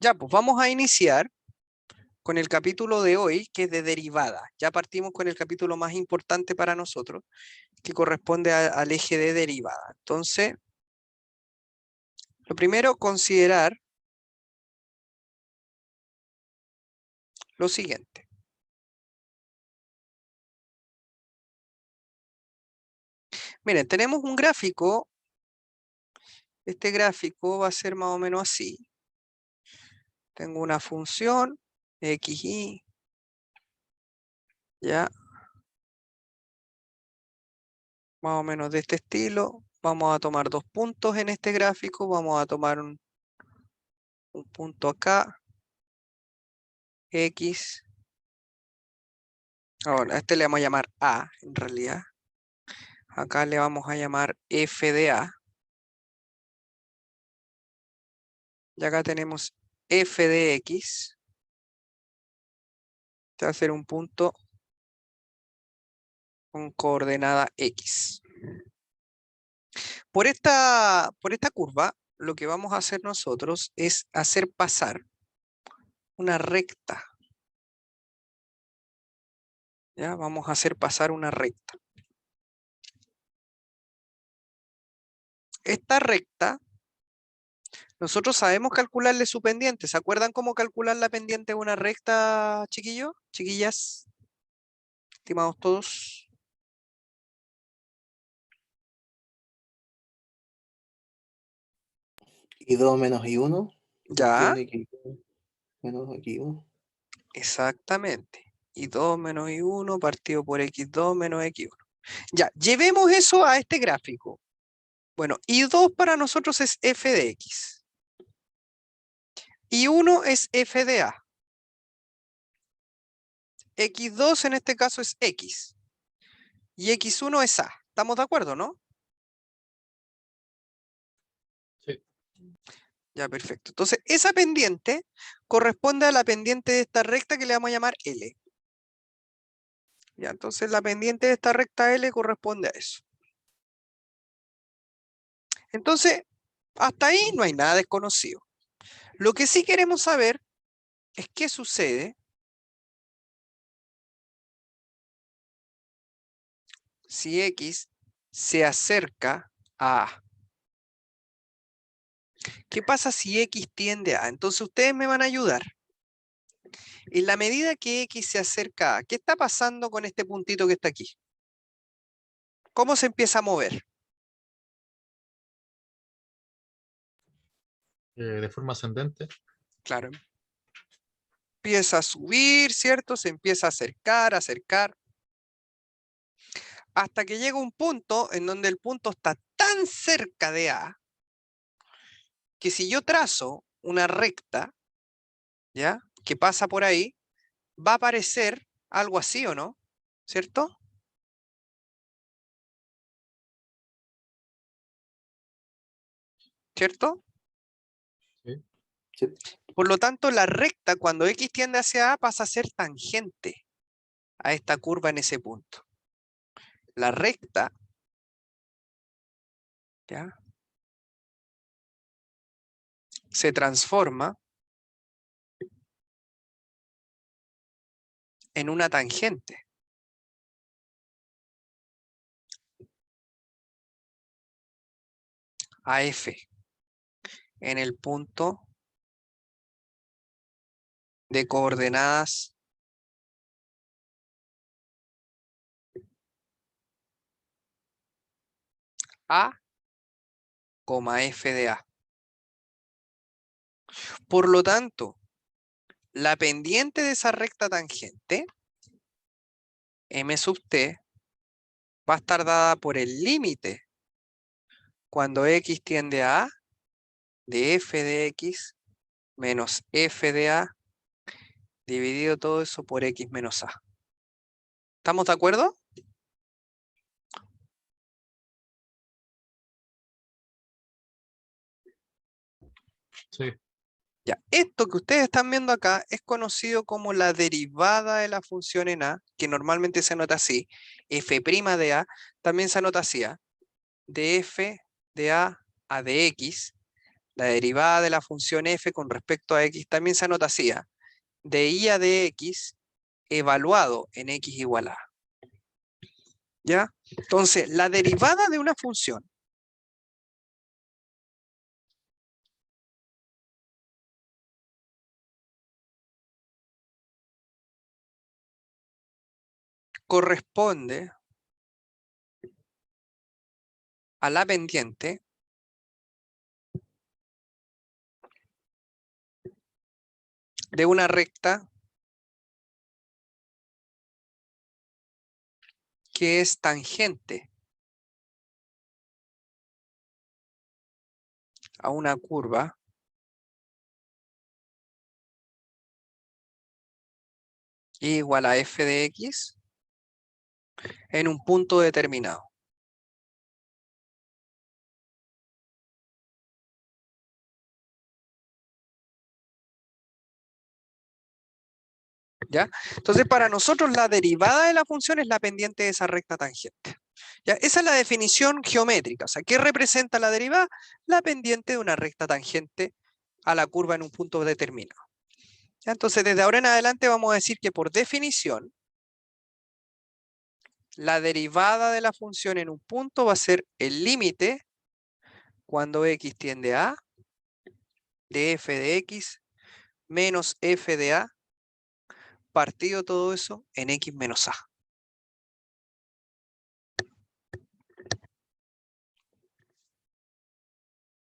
Ya, pues vamos a iniciar con el capítulo de hoy, que es de derivada. Ya partimos con el capítulo más importante para nosotros, que corresponde al eje de derivada. Entonces, lo primero, considerar lo siguiente. Miren, tenemos un gráfico. Este gráfico va a ser más o menos así. Tengo una función, xy, ya, más o menos de este estilo. Vamos a tomar dos puntos en este gráfico. Vamos a tomar un punto acá, x. Ahora, a este le vamos a llamar a, en realidad. Acá le vamos a llamar f de a. Y acá tenemos f de x. Este va a ser un punto con coordenada x. Por esta curva, lo que vamos a hacer nosotros es hacer pasar una recta. ¿Ya? Vamos a hacer pasar una recta. Esta recta, nosotros sabemos calcularle su pendiente. ¿Se acuerdan cómo calcular la pendiente de una recta, chiquillos? Chiquillas, estimados todos. Y2 menos I1. Ya, Menos X1. exactamente. Y2 menos Y1 partido por X2 menos X1. Ya, llevemos eso a este gráfico. Bueno, Y2 para nosotros es f de x. Y1 es f de a. X2 en este caso es x. Y X1 es a. ¿Estamos de acuerdo, no? Sí. Ya, perfecto. Entonces, esa pendiente corresponde a la pendiente de esta recta que le vamos a llamar L. Ya, entonces la pendiente de esta recta L corresponde a eso. Entonces, hasta ahí no hay nada desconocido. Lo que sí queremos saber es qué sucede si x se acerca a A. ¿Qué pasa si x tiende a A? Entonces ustedes me van a ayudar. En la medida que x se acerca a A, ¿qué está pasando con este puntito que está aquí? ¿Cómo se empieza a mover? De forma ascendente. Claro. Empieza a subir, ¿cierto? Se empieza a acercar, hasta que llega un punto en donde el punto está tan cerca de A, que si yo trazo una recta, ¿ya? Que pasa por ahí, va a aparecer algo así, ¿o no? ¿Cierto? ¿Cierto? Sí. Sí. Por lo tanto, la recta, cuando x tiende hacia A, pasa a ser tangente a esta curva en ese punto. La recta, ¿ya? Se transforma en una tangente. A F, en el punto de coordenadas A, F de A. Por lo tanto, la pendiente de esa recta tangente, M sub t, va a estar dada por el límite cuando x tiende a A de f de x menos f de A dividido todo eso por x menos A. ¿Estamos de acuerdo? Sí. Ya, esto que ustedes están viendo acá es conocido como la derivada de la función en A, que normalmente se anota así, f' de A, también se anota así, de f de A de x, La derivada de la función f con respecto a x también se anota así, ¿ah? De y a dx evaluado en x igual a. ¿Ya? Entonces, la derivada de una función corresponde a la pendiente de una recta que es tangente a una curva igual a f de x en un punto determinado. ¿Ya? Entonces, para nosotros la derivada de la función es la pendiente de esa recta tangente. ¿Ya? Esa es la definición geométrica. O sea, ¿qué representa la derivada? La pendiente de una recta tangente a la curva en un punto determinado. ¿Ya? Entonces, desde ahora en adelante vamos a decir que por definición, la derivada de la función en un punto va a ser el límite cuando x tiende a de f de x menos f de a partido todo eso en x menos a.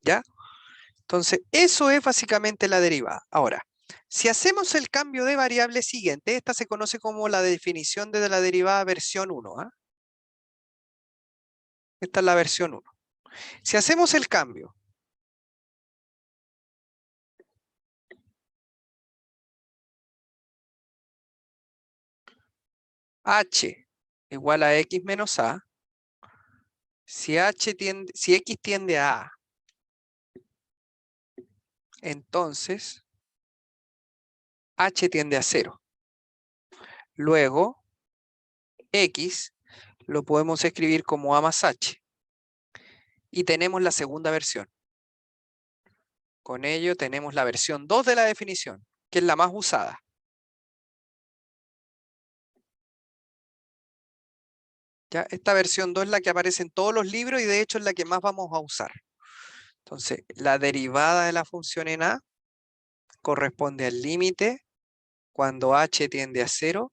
¿Ya? Entonces, eso es básicamente la derivada. Ahora, si hacemos el cambio de variable siguiente, esta se conoce como la definición de la derivada versión 1. ¿Ah? Esta es la versión 1. Si hacemos el cambio h igual a x menos a, si x tiende a a, entonces h tiende a 0. Luego, x lo podemos escribir como a más h. Y tenemos la segunda versión. Con ello tenemos la versión 2 de la definición, que es la más usada. ¿Ya? Esta versión 2 es la que aparece en todos los libros y de hecho es la que más vamos a usar. Entonces, la derivada de la función en a corresponde al límite cuando h tiende a 0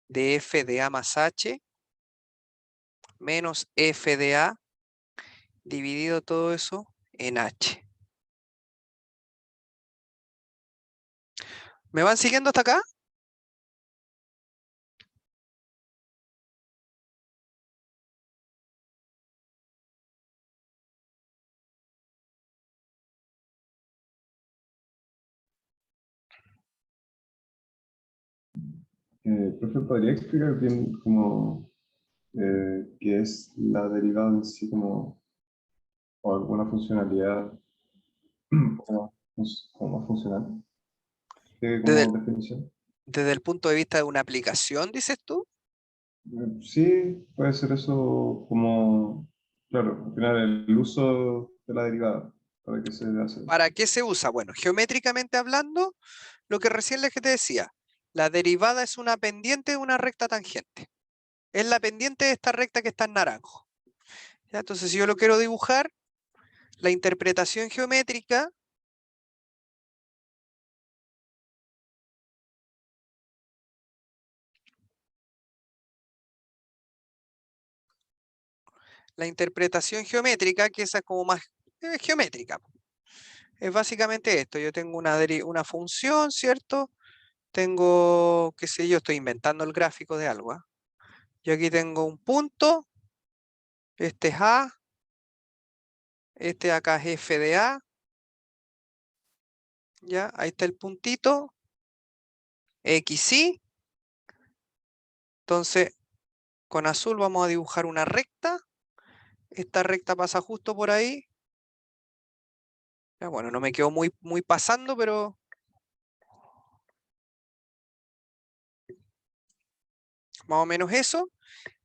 de f de a más h menos f de a dividido todo eso en h. ¿Me van siguiendo hasta acá? Profe, ¿podría explicar bien cómo qué es la derivada en sí, como, o alguna funcionalidad, cómo funciona? Desde el, Como definición. desde el punto de vista de una aplicación, dices tú. Sí, puede ser eso como, claro, al final el uso de la derivada, ¿para qué se hace? ¿Para qué se usa? Bueno, geométricamente hablando, lo que recién les te decía, la derivada es una pendiente de una recta tangente. Es la pendiente de esta recta que está en naranjo. ¿Ya? Entonces, si yo lo quiero dibujar, la interpretación geométrica que esa es como más geométrica, es básicamente esto. Yo tengo una función, ¿cierto? Tengo, qué sé yo, estoy inventando el gráfico de algo. ¿Ah? Yo aquí tengo un punto, este es A, este acá es F de A, ¿ya? Ahí está el puntito, X, Y. Entonces, con azul vamos a dibujar una recta. Esta recta pasa justo por ahí. Ya, bueno, no me quedo muy pasando, pero más o menos eso.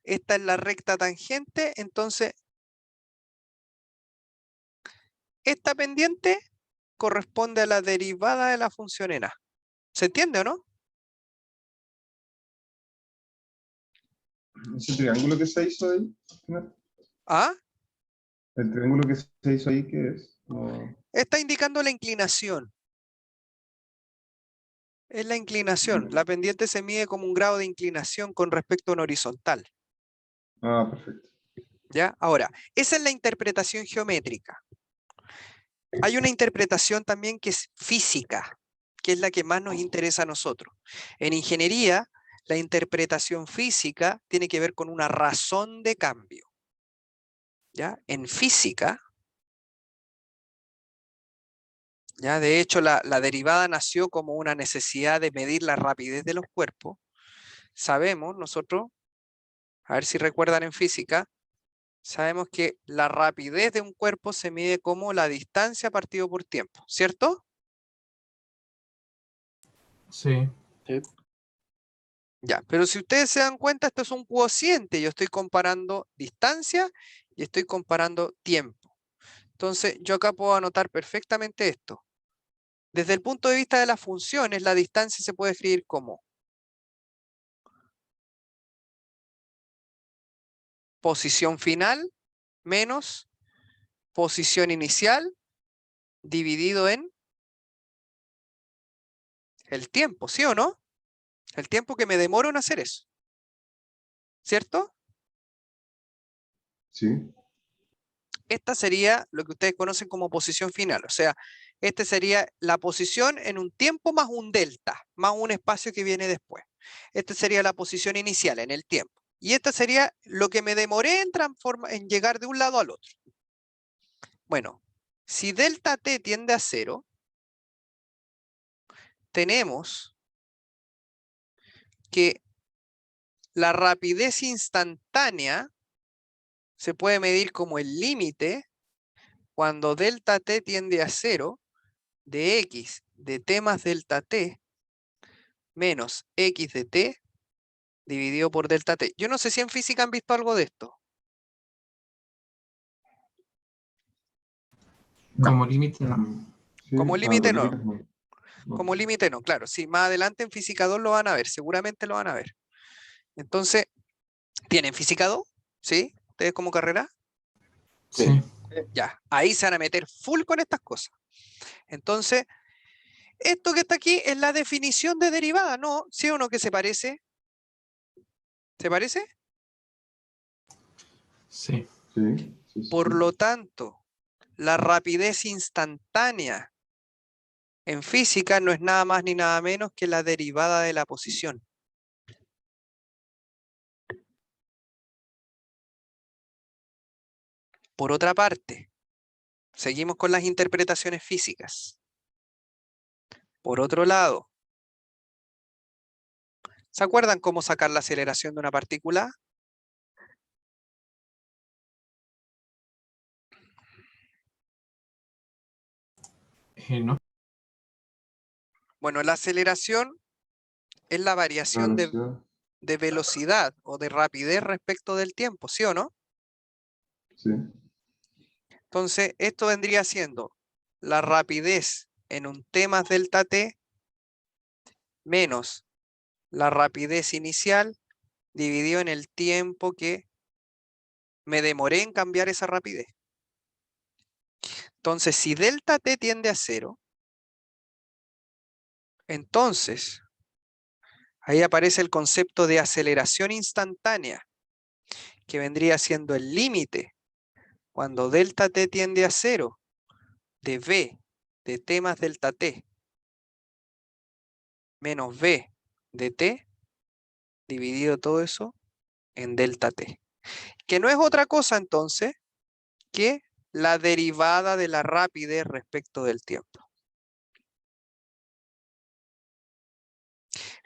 Esta es la recta tangente, entonces esta pendiente corresponde a la derivada de la función en A. ¿Se entiende o no? ¿Ese triángulo que se hizo ahí? ¿Ah? ¿El triángulo que se hizo ahí qué es? Como- Está indicando la inclinación. Es la inclinación. La pendiente se mide como un grado de inclinación con respecto a un horizontal. Ah, perfecto. ¿Ya? Ahora, esa es la interpretación geométrica. Hay una interpretación también que es física, que es la que más nos interesa a nosotros. En ingeniería, la interpretación física tiene que ver con una razón de cambio. ¿Ya? En física, ¿ya? De hecho, la derivada nació como una necesidad de medir la rapidez de los cuerpos. Sabemos nosotros, a ver si recuerdan en física, sabemos que la rapidez de un cuerpo se mide como la distancia partido por tiempo, ¿cierto? Sí. Ya, pero si ustedes se dan cuenta, esto es un cociente. Yo estoy comparando distancia y estoy comparando tiempo. Entonces, yo acá puedo anotar perfectamente esto. Desde el punto de vista de las funciones, la distancia se puede escribir como posición final menos posición inicial dividido en el tiempo, ¿sí o no? El tiempo que me demoro en hacer eso, ¿cierto? Sí. Esta sería lo que ustedes conocen como posición final, o sea, esta sería la posición en un tiempo más un delta, más un espacio que viene después. Esta sería la posición inicial en el tiempo. Y esta sería lo que me demoré en llegar de un lado al otro. Bueno, si delta t tiende a 0, tenemos que la rapidez instantánea se puede medir como el límite cuando delta t tiende a 0 de x de t más delta t menos x de t dividido por delta t. Yo no sé si en física han visto algo de esto. Como límite, no. Sí, Como límite no. los límites no. Como límite no, claro. Si más adelante en física 2 lo van a ver, seguramente lo van a ver. Entonces, ¿tienen física 2? ¿Sí? ¿Ustedes como carrera? Sí. Ya, ahí se van a meter full con estas cosas. Entonces, esto que está aquí es la definición de derivada, ¿no? ¿Sí o no que se parece? ¿Se parece? Sí. Sí, sí, Por sí. lo tanto, la rapidez instantánea en física no es nada más ni nada menos que la derivada de la posición. Por otra parte, seguimos con las interpretaciones físicas. Por otro lado, ¿se acuerdan cómo sacar la aceleración de una partícula? No. Bueno, la aceleración es la variación Velocidad. de velocidad o de rapidez respecto del tiempo, ¿sí o no? Sí. Entonces, esto vendría siendo la rapidez en un t más delta t menos la rapidez inicial dividido en el tiempo que me demoré en cambiar esa rapidez. Entonces, si delta t tiende a 0, entonces ahí aparece el concepto de aceleración instantánea, que vendría siendo el límite cuando delta t tiende a 0 de v de t más delta t menos v de t dividido todo eso en delta t. Que no es otra cosa entonces que la derivada de la rapidez respecto del tiempo.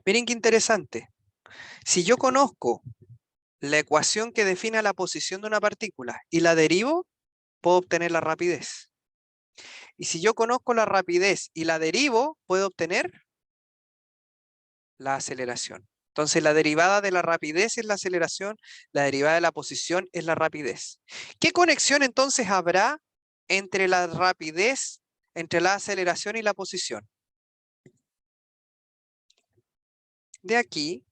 Miren qué interesante. Si yo conozco la ecuación que define la posición de una partícula y la derivo, puedo obtener la rapidez. Y si yo conozco la rapidez y la derivo, puedo obtener la aceleración. Entonces la derivada de la rapidez es la aceleración, la derivada de la posición es la rapidez. ¿Qué conexión entonces habrá entre la rapidez entre la aceleración y la posición. De aquí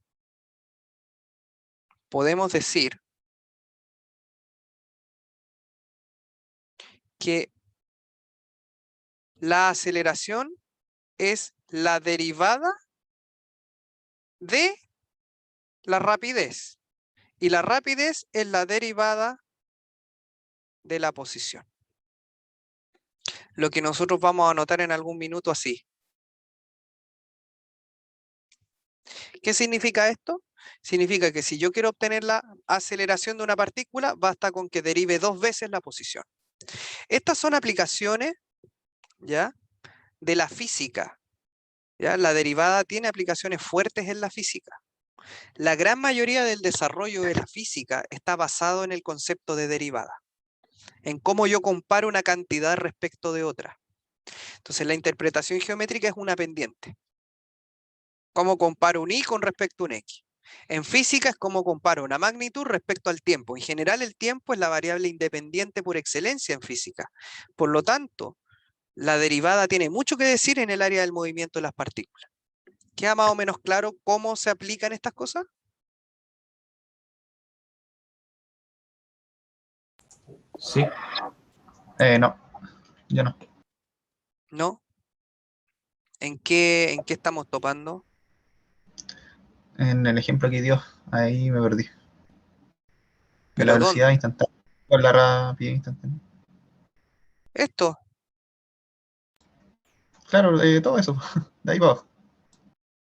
podemos decir que la aceleración es la derivada de la rapidez. Y la rapidez es la derivada de la posición. Lo que nosotros vamos a anotar en algún minuto así. ¿Qué significa esto? Significa que si yo quiero obtener la aceleración de una partícula, basta con que derive 2 veces la posición. Estas son aplicaciones, ¿ya?, de la física. ¿Ya? La derivada tiene aplicaciones fuertes en la física. La gran mayoría del desarrollo de la física está basado en el concepto de derivada, en cómo yo comparo una cantidad respecto de otra. Entonces la interpretación geométrica es una pendiente. ¿Cómo comparo un y con respecto a un x? En física es cómo comparo una magnitud respecto al tiempo. En general el tiempo es la variable independiente por excelencia en física. Por lo tanto, la derivada tiene mucho que decir en el área del movimiento de las partículas. ¿Queda más o menos claro cómo se aplican estas cosas? Sí. No, yo no. ¿No? ¿En qué estamos topando? En el ejemplo que dio, ahí me perdí. De la ¿Pero velocidad dónde? instantánea. Con la rapidez instantánea. Esto. Claro, todo eso. De ahí para abajo.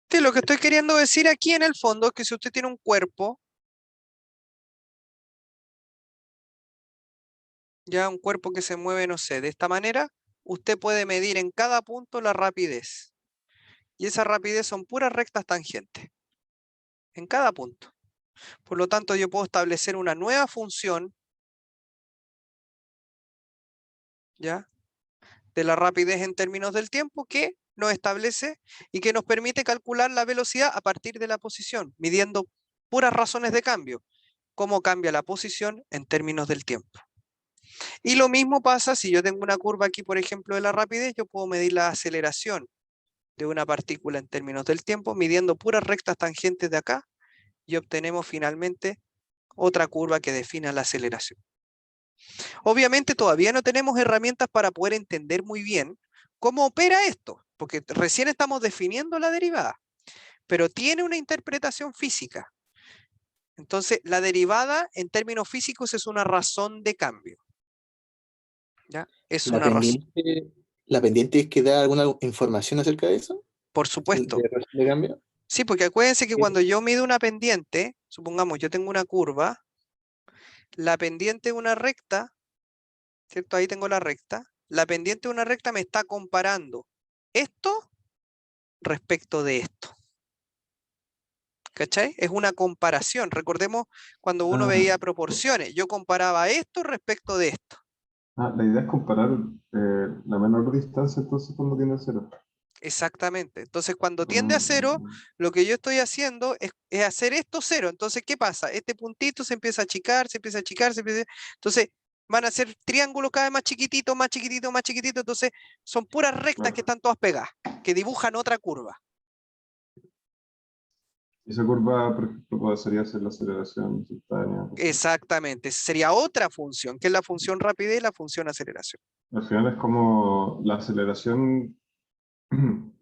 Sí, lo que estoy queriendo decir aquí en el fondo es que si usted tiene un cuerpo, ya un cuerpo que se mueve, no sé, de esta manera, usted puede medir en cada punto la rapidez. Y esa rapidez son puras rectas tangentes. En cada punto. Por lo tanto, yo puedo establecer una nueva función, ¿ya?, de la rapidez en términos del tiempo que nos establece y que nos permite calcular la velocidad a partir de la posición, midiendo puras razones de cambio, cómo cambia la posición en términos del tiempo. Y lo mismo pasa si yo tengo una curva aquí, por ejemplo, de la rapidez, yo puedo medir la aceleración de una partícula en términos del tiempo, midiendo puras rectas tangentes de acá, y obtenemos finalmente otra curva que defina la aceleración. Obviamente todavía no tenemos herramientas para poder entender muy bien cómo opera esto, porque recién estamos definiendo la derivada, pero tiene una interpretación física. Entonces, la derivada en términos físicos es una razón de cambio. ¿Ya? Es una razón. ¿La pendiente es que da alguna información acerca de eso? Por supuesto. ¿De razón de cambio? Sí, porque acuérdense que Sí. cuando yo mido una pendiente, supongamos yo tengo una curva, la pendiente de una recta, ¿cierto? Ahí tengo la recta. La pendiente de una recta me está comparando esto respecto de esto. ¿Cachai? Es una comparación. Recordemos cuando uno veía proporciones. Yo comparaba esto respecto de esto. La idea es comparar la menor distancia entonces cuando tiene 0. Exactamente. Entonces, cuando tiende a 0, lo que yo estoy haciendo es hacer esto 0. Entonces, ¿qué pasa? Este puntito se empieza a achicar, se empieza a achicar, Entonces, van a ser triángulos cada vez más chiquititos, más chiquititos, más chiquititos. Entonces, son puras rectas que están todas pegadas, que dibujan otra curva. Esa curva, por ejemplo, sería hacer la aceleración instantánea. Exactamente. Sería otra función, que es la función rapidez y la función aceleración. Al final es como la aceleración como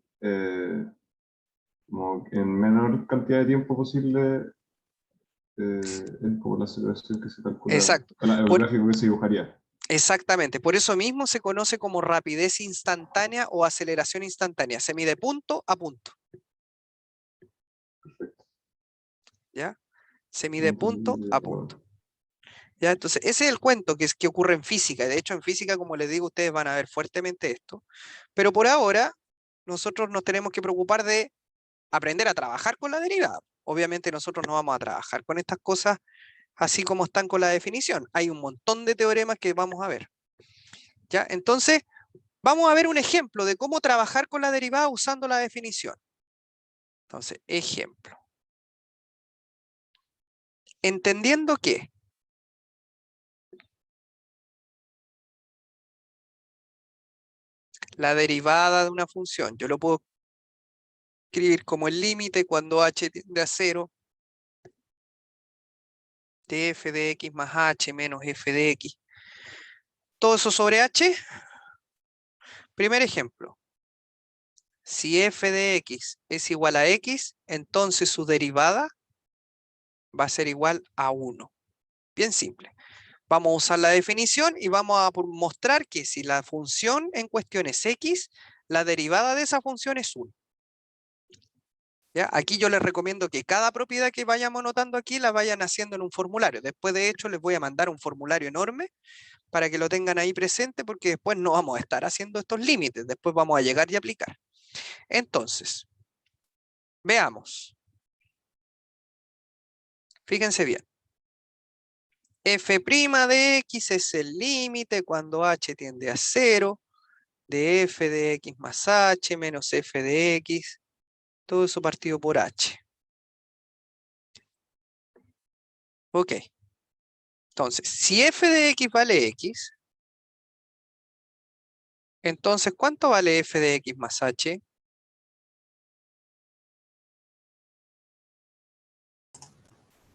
en menor cantidad de tiempo posible, es como la aceleración que se calcula, Exacto. el gráfico que se dibujaría. Exactamente. Por eso mismo se conoce como rapidez instantánea o aceleración instantánea. Se mide punto a punto. Perfecto. ¿Ya? Se mide punto a punto. ¿Ya? Entonces, ese es el cuento que ocurre en física. De hecho, en física, como les digo, ustedes van a ver fuertemente esto. Pero por ahora, nosotros nos tenemos que preocupar de aprender a trabajar con la derivada. Obviamente nosotros no vamos a trabajar con estas cosas así como están con la definición. Hay un montón de teoremas que vamos a ver. ¿Ya? Entonces, vamos a ver un ejemplo de cómo trabajar con la derivada usando la definición. Entonces, ejemplo. Entendiendo que la derivada de una función. Yo lo puedo escribir como el límite cuando h tiende a 0 de f de x más h menos f de x. Todo eso sobre h. Primer ejemplo. Si f de x es igual a x, entonces su derivada va a ser igual a 1. Bien simple. Vamos a usar la definición y vamos a mostrar que si la función en cuestión es x, la derivada de esa función es 1. ¿Ya? Aquí yo les recomiendo que cada propiedad que vayamos anotando aquí la vayan haciendo en un formulario. Después, de hecho, les voy a mandar un formulario enorme para que lo tengan ahí presente, porque después no vamos a estar haciendo estos límites. Después vamos a llegar y aplicar. Entonces, veamos. Fíjense bien. F' de x es el límite cuando h tiende a 0 de f de x más h menos f de x. Todo eso partido por h. Ok. Entonces, si f de x vale x, entonces, ¿cuánto vale f de x más h?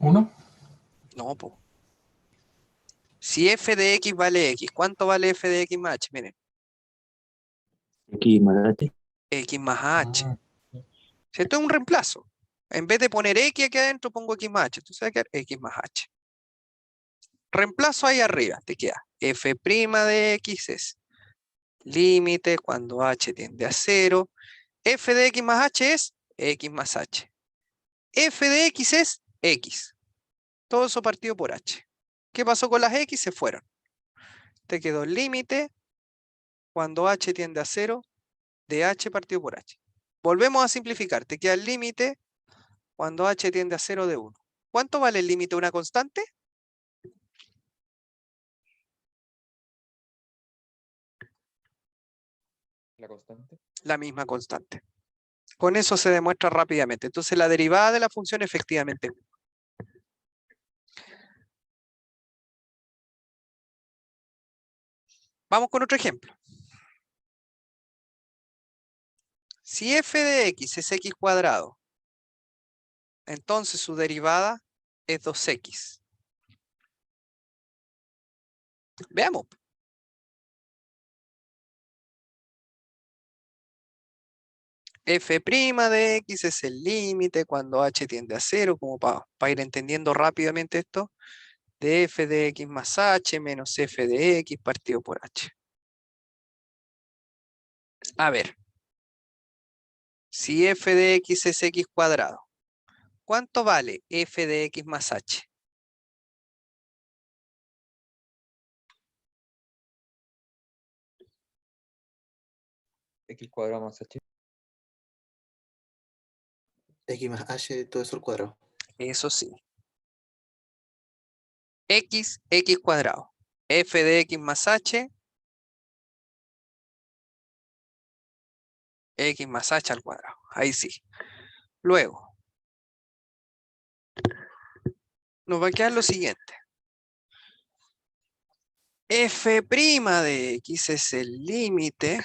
1. No, po. Si f de x vale x, ¿cuánto vale f de x más h? Miren, X más H. x más h. Ah, Esto es un reemplazo. En vez de poner x aquí adentro, pongo x más h. Entonces va a quedar x más h. Reemplazo ahí arriba, te queda f' de x es límite cuando h tiende a 0. F de x más h es x más h. F de x es x. Todo eso partido por h. ¿Qué pasó con las x? Se fueron. Te quedó el límite cuando h tiende a 0 de h partido por h. Volvemos a simplificar. Te queda el límite cuando h tiende a 0 de 1. ¿Cuánto vale el límite de una constante? La constante. La misma constante. Con eso se demuestra rápidamente. Entonces la derivada de la función efectivamente es 1. Vamos con otro ejemplo. Si f de x es x cuadrado, entonces su derivada es 2x. Veamos. F' de x es el límite cuando h tiende a 0, como para ir entendiendo rápidamente esto, de f de x más h menos f de x partido por h. A ver, si f de x es x cuadrado, ¿cuánto vale f de x más h? X cuadrado más H. X más H, todo eso al cuadrado. Eso sí. X cuadrado. F de x más h, x más h al cuadrado. Ahí sí. Luego, nos va a quedar lo siguiente. F' de x es el límite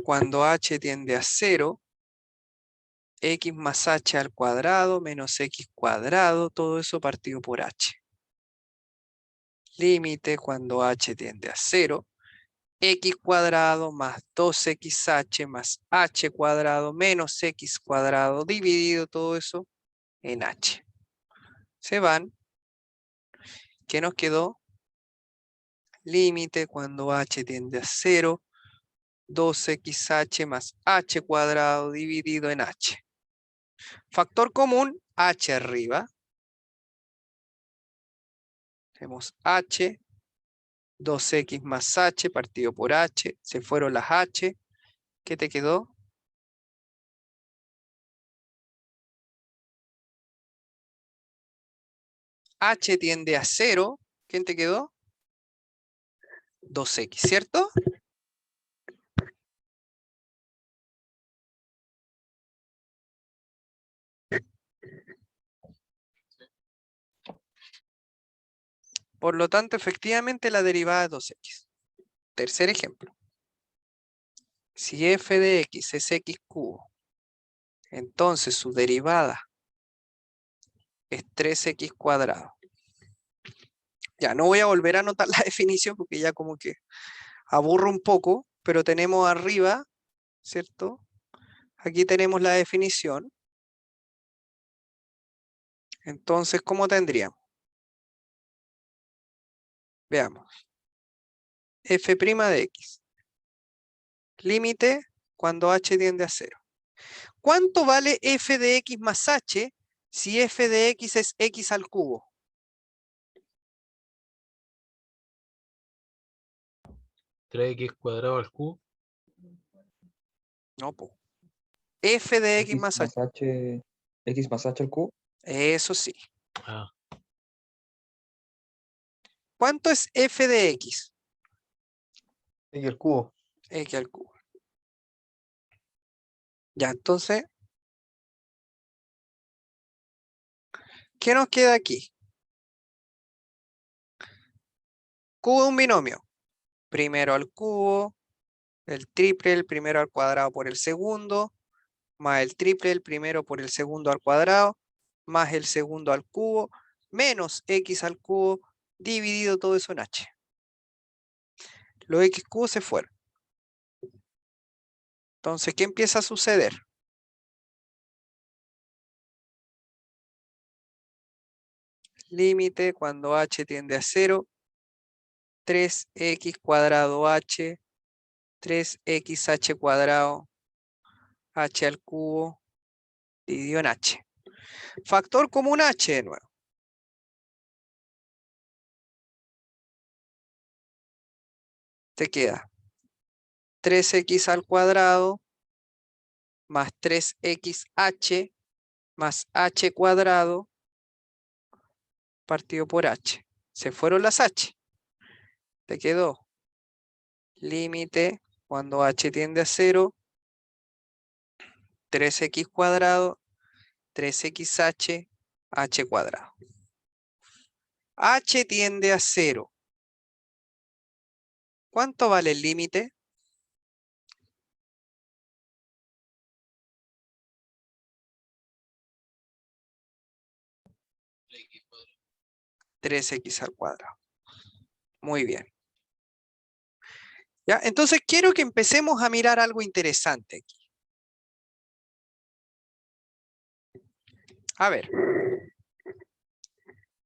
cuando h tiende a 0, x más h al cuadrado menos x cuadrado, todo eso partido por h. Límite cuando h tiende a 0, x cuadrado más 2xh más h cuadrado menos x cuadrado dividido todo eso en h. Se van. ¿Qué nos quedó? Límite cuando h tiende a 0, 2xh más h cuadrado dividido en h. Factor común, h arriba. Tenemos h, 2x más h partido por h. Se fueron las h. ¿Qué te quedó? H tiende a 0. ¿Quién te quedó? 2x, ¿cierto? Por lo tanto, efectivamente la derivada es 2x. Tercer ejemplo. Si f de x es x cubo, entonces su derivada es 3x cuadrado. Ya, no voy a volver a anotar la definición porque ya como que aburro un poco, pero tenemos arriba, ¿cierto? Aquí tenemos la definición. Entonces, ¿cómo tendríamos? Veamos. F' de x. Límite cuando h tiende a 0. ¿Cuánto vale f de x más h si f de x es x al cubo? ¿3x cuadrado al cubo? No, po. F de x X más h. más h, x más h al cubo. Eso sí. Ah, ¿Cuánto es f de x? Y el cubo. X al cubo. Ya, entonces, ¿qué nos queda aquí? Cubo de un binomio. Primero al cubo, el triple, el primero al cuadrado por el segundo, más el triple, el primero por el segundo al cuadrado, más el segundo al cubo, menos x al cubo, dividido todo eso en h. Los x cubos se fueron. Entonces, ¿qué empieza a suceder? Límite cuando h tiende a 0, 3x cuadrado h, 3xh cuadrado, h al cubo, dividido en h. Factor común h de nuevo. Te queda 3x al cuadrado más 3xh más h cuadrado partido por h. Se fueron las h. Te quedó límite cuando h tiende a 0, 3x cuadrado, 3xh, h cuadrado. H tiende a 0. ¿Cuánto vale el límite? x cuadrado. 3x al cuadrado. Muy bien. ¿Ya? Entonces quiero que empecemos a mirar algo interesante aquí. A ver.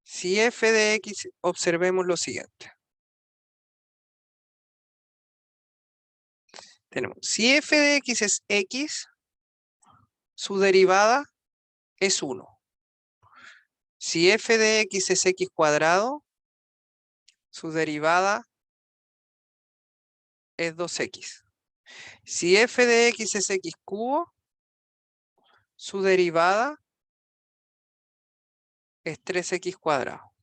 Si f de x, observemos lo siguiente. Tenemos, si f de x es x, su derivada es 1. Si f de x es x cuadrado, su derivada es 2x. Si f de x es x cubo, su derivada es 3x cuadrado.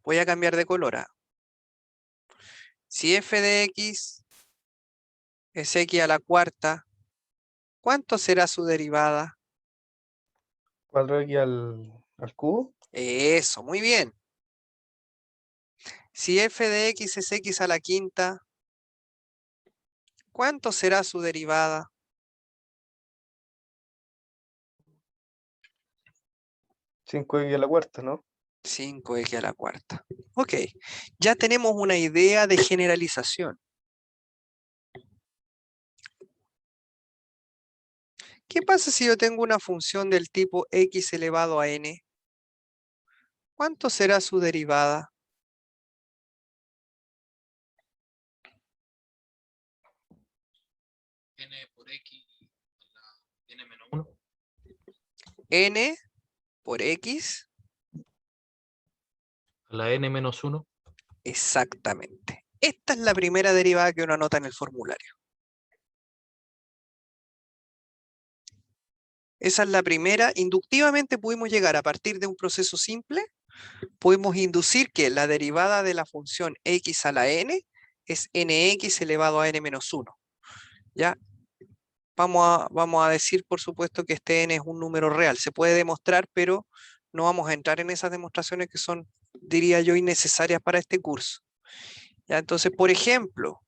Voy a cambiar de color. Si f de x es x a la cuarta, ¿cuánto será su derivada? 4x al cubo. Eso, muy bien. Si f de x es x a la quinta, ¿cuánto será su derivada? 5x a la cuarta, ¿no? 5x a la cuarta. Ok, ya tenemos una idea de generalización. ¿Qué pasa si yo tengo una función del tipo x elevado a n? ¿Cuánto será su derivada? N por x a la n menos 1. N por x, A la n menos 1. exactamente. Esta es la primera derivada que uno anota en el formulario. Esa es la primera. Inductivamente pudimos llegar a partir de un proceso simple, pudimos inducir que la derivada de la función x a la n es nx elevado a n menos 1. ¿Ya? Vamos a decir, por supuesto, que este n es un número real. Se puede demostrar, pero no vamos a entrar en esas demostraciones que son, diría yo, innecesarias para este curso. ¿Ya? Entonces, por ejemplo,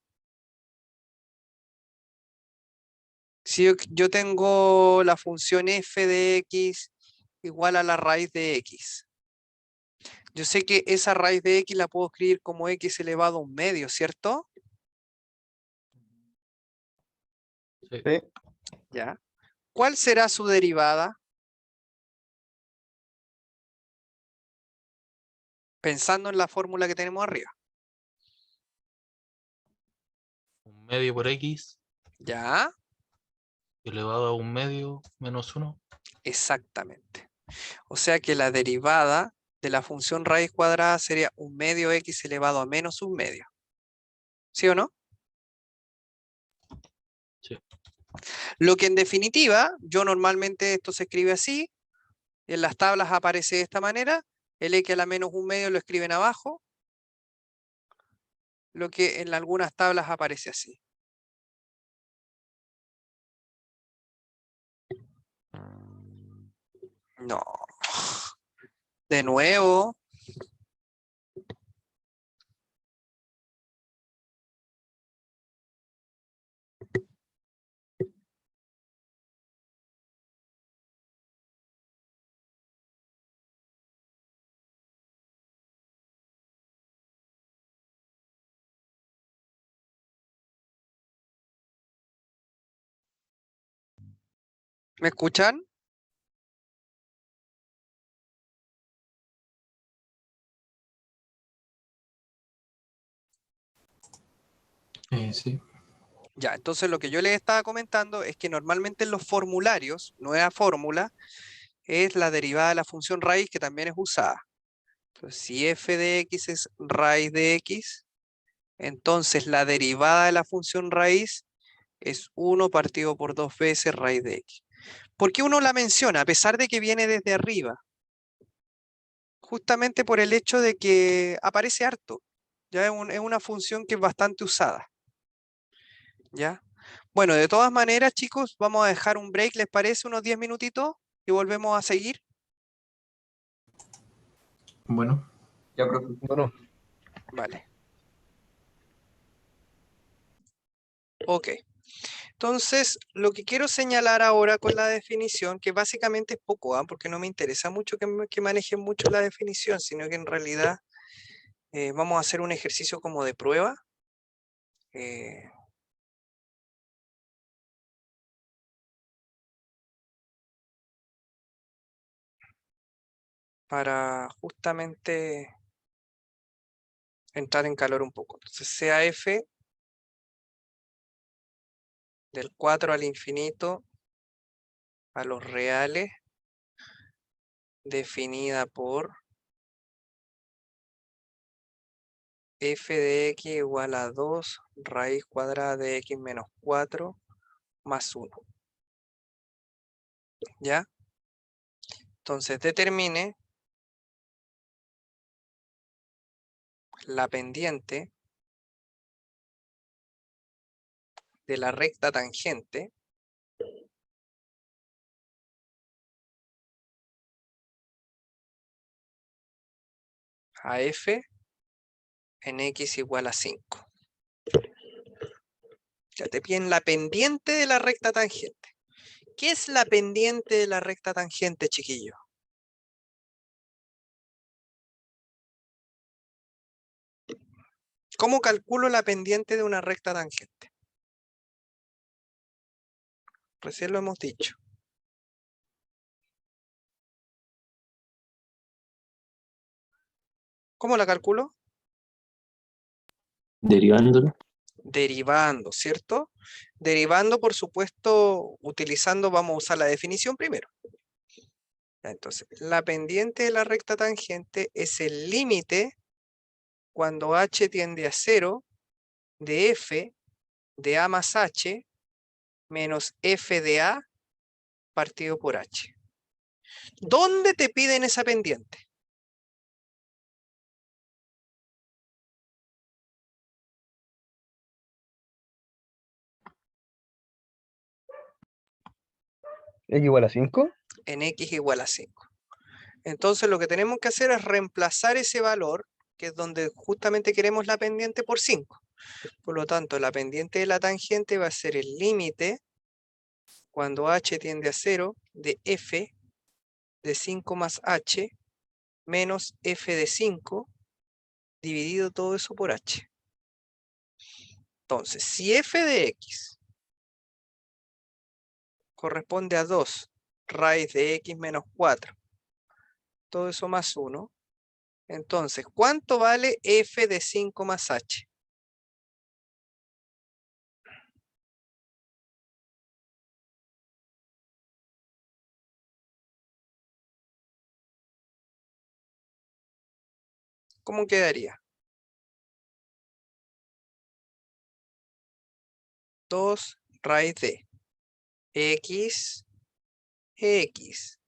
Si yo tengo la función f de x igual a la raíz de x. Yo sé que esa raíz de x la puedo escribir como x elevado a un medio, ¿cierto? Sí. Sí. ¿Ya? ¿Cuál será su derivada? Pensando en la fórmula que tenemos arriba. Un medio por x ¿Ya? elevado a un medio menos 1. Exactamente. O sea que la derivada de la función raíz cuadrada sería un medio x elevado a menos un medio. ¿Sí o no? Sí. Lo que en definitiva, yo normalmente esto se escribe así, en las tablas aparece de esta manera, el x a la menos un medio lo escriben abajo, lo que en algunas tablas aparece así. No. De nuevo. ¿Me escuchan? Sí. Ya, entonces lo que yo les estaba comentando es que normalmente en los formularios, nueva fórmula, es la derivada de la función raíz que también es usada. Entonces, si f de x es raíz de x, entonces la derivada de la función raíz es 1 partido por 2 veces raíz de x. ¿Por qué uno la menciona? A pesar de que viene desde arriba. Justamente por el hecho de que aparece harto. Ya es una función que es bastante usada. ¿Ya? Bueno, de todas maneras, chicos, vamos a dejar un break, ¿les parece? Unos 10 minutitos y volvemos a seguir. Bueno. Ya, profe. Bueno, Vale. Ok. Entonces, lo que quiero señalar ahora con la definición, que básicamente es poco, porque no me interesa mucho que manejen mucho la definición, sino que en realidad vamos a hacer un ejercicio como de prueba. Para justamente entrar en calor un poco. Entonces, sea f del 4 al infinito a los reales definida por f de x igual a 2 raíz cuadrada de x menos 4 más 1. ¿Ya? Entonces determine la pendiente de la recta tangente a f en x igual a 5. Ya te piden la pendiente de la recta tangente. ¿Qué es la pendiente de la recta tangente, chiquillo? ¿Cómo calculo la pendiente de una recta tangente? Recién lo hemos dicho. ¿Cómo la calculo? Derivándolo. Derivando, ¿cierto? Derivando, por supuesto, utilizando, vamos a usar la definición primero. Entonces, la pendiente de la recta tangente es el límite cuando h tiende a 0 de f de a más h menos f de a partido por h. ¿Dónde te piden esa pendiente? x igual a 5. En x igual a 5. Entonces lo que tenemos que hacer es reemplazar ese valor, que es donde justamente queremos la pendiente, por 5. Por lo tanto, la pendiente de la tangente va a ser el límite cuando h tiende a 0 de f de 5 más h menos f de 5 dividido todo eso por h. Entonces, si f de x corresponde a 2 raíz de x menos 4, todo eso más 1, entonces, ¿cuánto vale f de 5 más h? ¿Cómo quedaría? 2 raíz de x, x.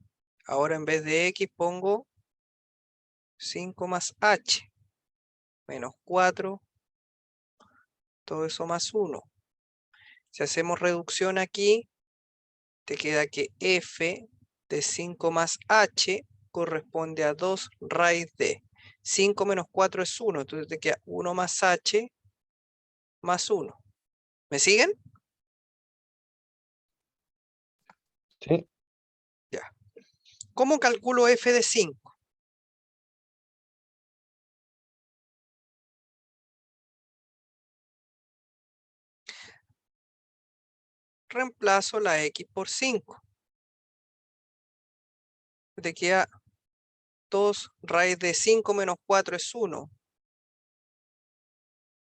Ahora en vez de x pongo 5 más h, menos 4, todo eso más 1. Si hacemos reducción aquí, te queda que f de 5 más h corresponde a 2 raíz de 5 menos 4 es 1, entonces te queda 1 más h más 1. ¿Me siguen? Sí. Ya. ¿Cómo calculo f de 5? Reemplazo la x por 5. Te queda 2 raíz de 5 menos 4 es 1.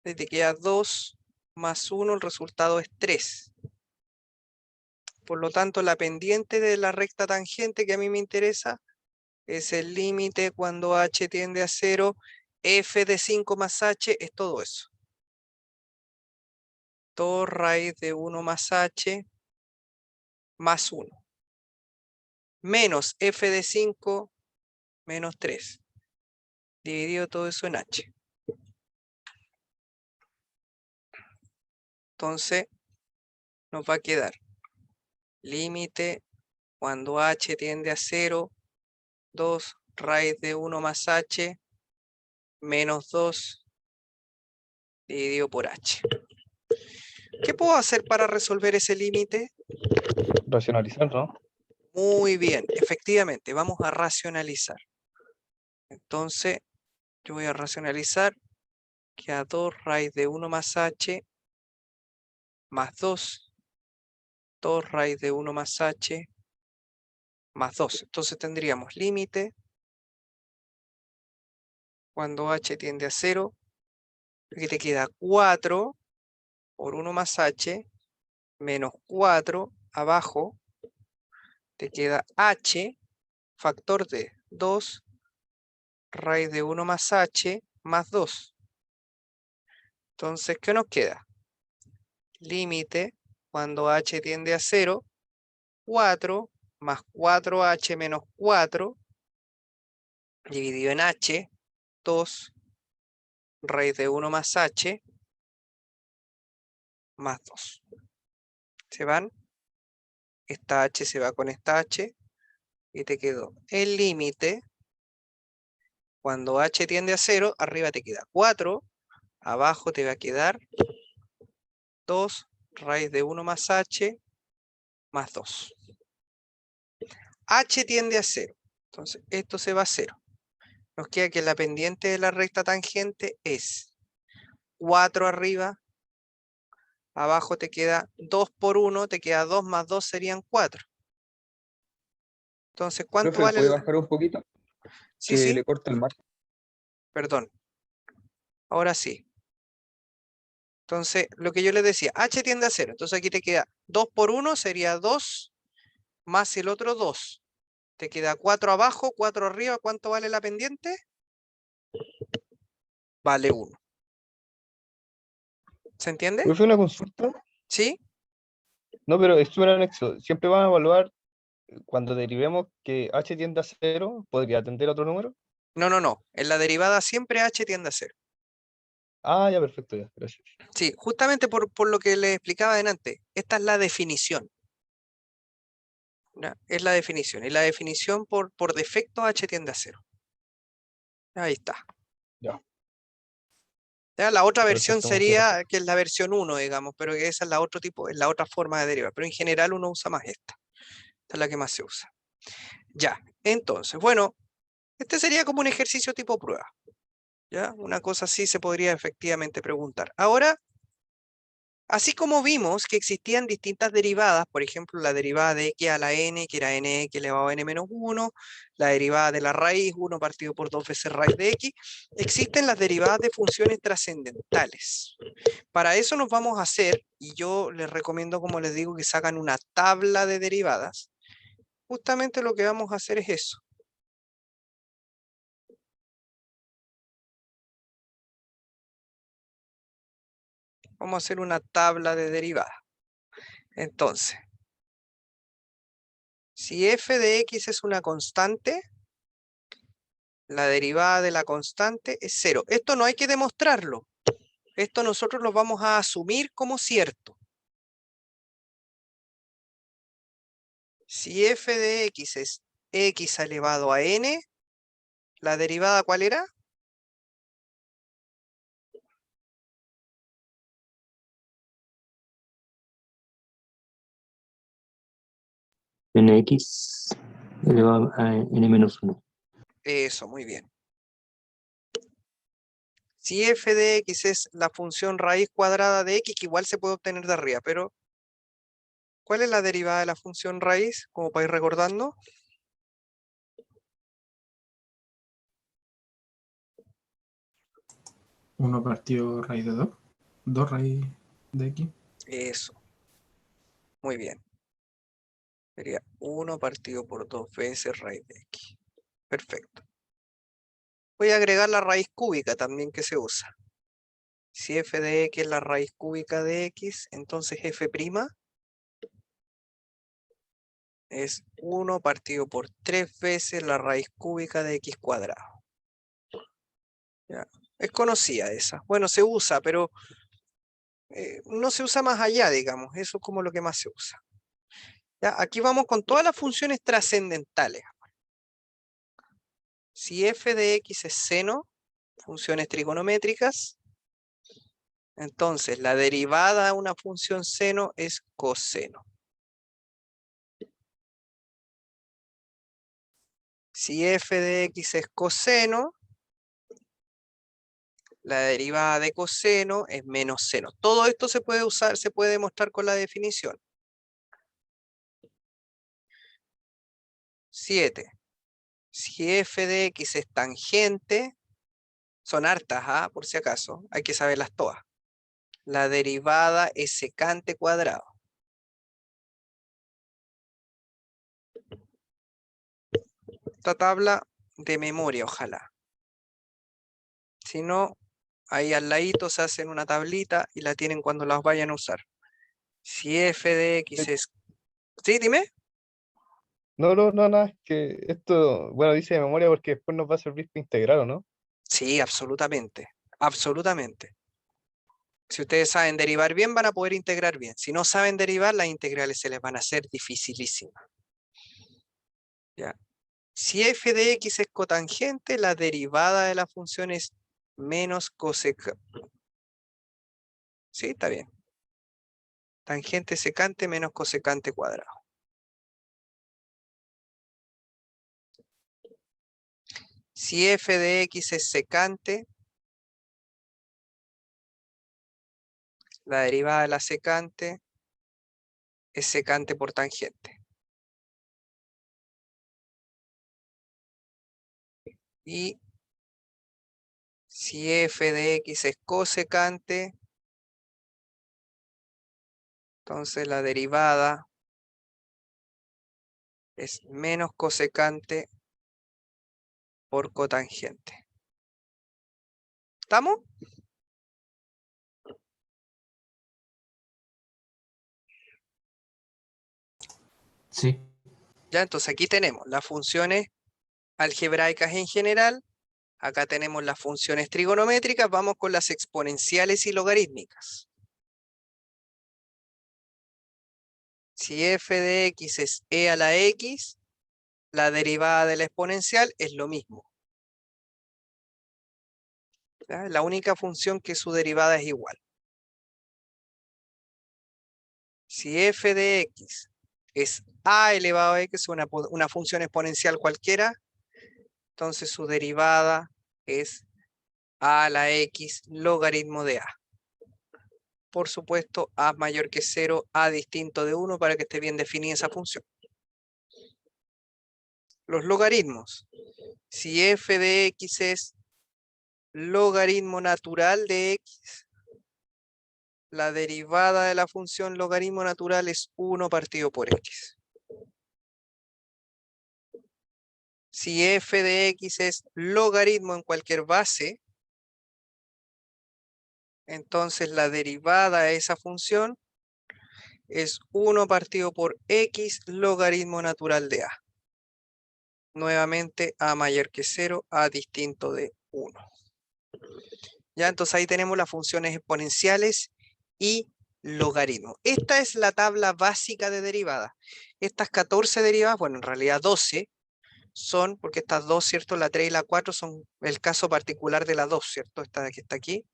Te queda 2 más 1, el resultado es 3. Por lo tanto, la pendiente de la recta tangente que a mí me interesa es el límite cuando h tiende a 0, f de 5 más h es todo eso. 2 raíz de 1 más h más 1. Menos f de 5 menos 3. Dividido todo eso en h. Entonces, nos va a quedar límite cuando h tiende a 0, 2 raíz de 1 más h menos 2 dividido por h. ¿Qué puedo hacer para resolver ese límite? Racionalizar, ¿no? Muy bien, efectivamente, vamos a racionalizar. Entonces, yo voy a racionalizar que a 2 raíz de 1 más h más 2, 2 raíz de 1 más h más 2. Entonces tendríamos límite cuando h tiende a 0, que te queda 4 por 1 más h menos 4 abajo, te queda h factor de 2 raíz de 1 más h más 2. Entonces, ¿qué nos queda? Límite cuando h tiende a 0, 4 más 4h menos 4 dividido en h, 2 raíz de 1 más h más 2. ¿Se van? Esta h se va con esta h y te quedó el límite cuando h tiende a 0, arriba te queda 4, abajo te va a quedar 2 raíz de 1 más h más 2. H tiende a 0, entonces esto se va a 0. Nos queda que la pendiente de la recta tangente es 4 arriba, abajo te queda 2 por 1, te queda 2 más 2 serían 4. Entonces, ¿cuánto Profe, vale ¿puede bajar un poquito? Sí, Que sí, le corta el margen. perdón. Ahora sí. Entonces, lo que yo les decía, h tiende a 0. Entonces aquí te queda 2 por 1 sería 2 más el otro 2. Te queda 4 abajo, 4 arriba. ¿Cuánto vale la pendiente? Vale 1. ¿Se entiende? Profe, una consulta. ¿Sí? No, pero es súper anexo. Siempre van a evaluar cuando derivemos que h tiende a 0, ¿podría atender a otro número? No, no, no. En la derivada siempre h tiende a 0. Ah, ya, perfecto, ya, gracias. Sí, justamente por lo que les explicaba adelante. Esta es la definición. ¿Ya? Es la definición. Y la definición por defecto h tiende a 0. Ahí está. Ya. ¿Ya? La otra Por versión efecto multiplicación. sería, que es la versión 1, digamos, pero que esa es la otro tipo, es la otra forma de derivar. Pero en general uno usa más esta. Esta es la que más se usa. Ya, entonces, bueno, este sería como un ejercicio tipo prueba. ¿Ya? Una cosa así se podría efectivamente preguntar. Ahora, así como vimos que existían distintas derivadas, por ejemplo, la derivada de x a la n, que era nx elevado a n menos 1, la derivada de la raíz, 1 partido por 2 veces raíz de x, existen las derivadas de funciones trascendentales. Para eso nos vamos a hacer, y yo les recomiendo, como les digo, que sacan una tabla de derivadas. Justamente lo que vamos a hacer es eso. Vamos a hacer una tabla de derivadas. Entonces, si f de x es una constante, la derivada de la constante es 0. Esto no hay que demostrarlo. Esto nosotros lo vamos a asumir como cierto. Si f de x es x elevado a n, ¿la derivada cuál era? nx elevado a n menos 1. Eso, muy bien. Si f de x es la función raíz cuadrada de x, que igual se puede obtener de arriba, pero ¿cuál es la derivada de la función raíz? Como para ir recordando. 1 partido raíz de 2. 2 raíz de x. Eso, muy bien. Sería 1 partido por 2 veces raíz de x. Perfecto. Voy a agregar la raíz cúbica también que se usa. Si f de x es la raíz cúbica de x, entonces f' es 1 partido por 3 veces la raíz cúbica de x cuadrado. ¿Ya? Es conocida esa. Bueno, se usa, pero no se usa más allá, digamos. Eso es como lo que más se usa. ¿Ya? Aquí vamos con todas las funciones trascendentales. Si f de x es seno, funciones trigonométricas, entonces la derivada de una función seno es coseno. Si f de x es coseno, la derivada de coseno es menos seno. Todo esto se puede usar, se puede demostrar con la definición. 7. Si f de x es tangente, son hartas, por si acaso, hay que saberlas todas. La derivada es secante cuadrado. Esta tabla de memoria, ojalá. Si no, ahí al ladito se hacen una tablita y la tienen cuando las vayan a usar. Si f de x es... ¿Sí? Dime. No, nada, es que esto, bueno, dice de memoria porque después nos va a servir para integrar, ¿o no? Sí, absolutamente. Absolutamente. Si ustedes saben derivar bien, van a poder integrar bien. Si no saben derivar, las integrales se les van a hacer dificilísimas. ¿Ya? Si f de x es cotangente, la derivada de la función es menos cosecante. Sí, está bien. Tangente secante menos cosecante cuadrado. Si f de x es secante, la derivada de la secante es secante por tangente. Y si f de x es cosecante, entonces la derivada es menos cosecante por cotangente. ¿Estamos? Sí. Ya, entonces aquí tenemos las funciones algebraicas en general. Acá tenemos las funciones trigonométricas. Vamos con las exponenciales y logarítmicas. Si f de x es e a la x, la derivada de la exponencial es lo mismo. ¿ya? La única función que su derivada es igual. Si f de x es a elevado a x, una función exponencial cualquiera, entonces su derivada es a a la x logaritmo de a. Por supuesto, a mayor que 0, a distinto de 1, para que esté bien definida esa función. Los logaritmos. Si f de x es logaritmo natural de x, la derivada de la función logaritmo natural es 1 partido por x. Si f de x es logaritmo en cualquier base, entonces la derivada de esa función es 1 partido por x logaritmo natural de a. Nuevamente, a mayor que 0, a distinto de 1. Ya, entonces ahí tenemos las funciones exponenciales y logaritmo. Esta es la tabla básica de derivadas. Estas 14 derivadas, bueno, en realidad 12, son, porque estas dos, ¿cierto? La 3 y la 4 son el caso particular de la 2, ¿cierto? Esta que está aquí.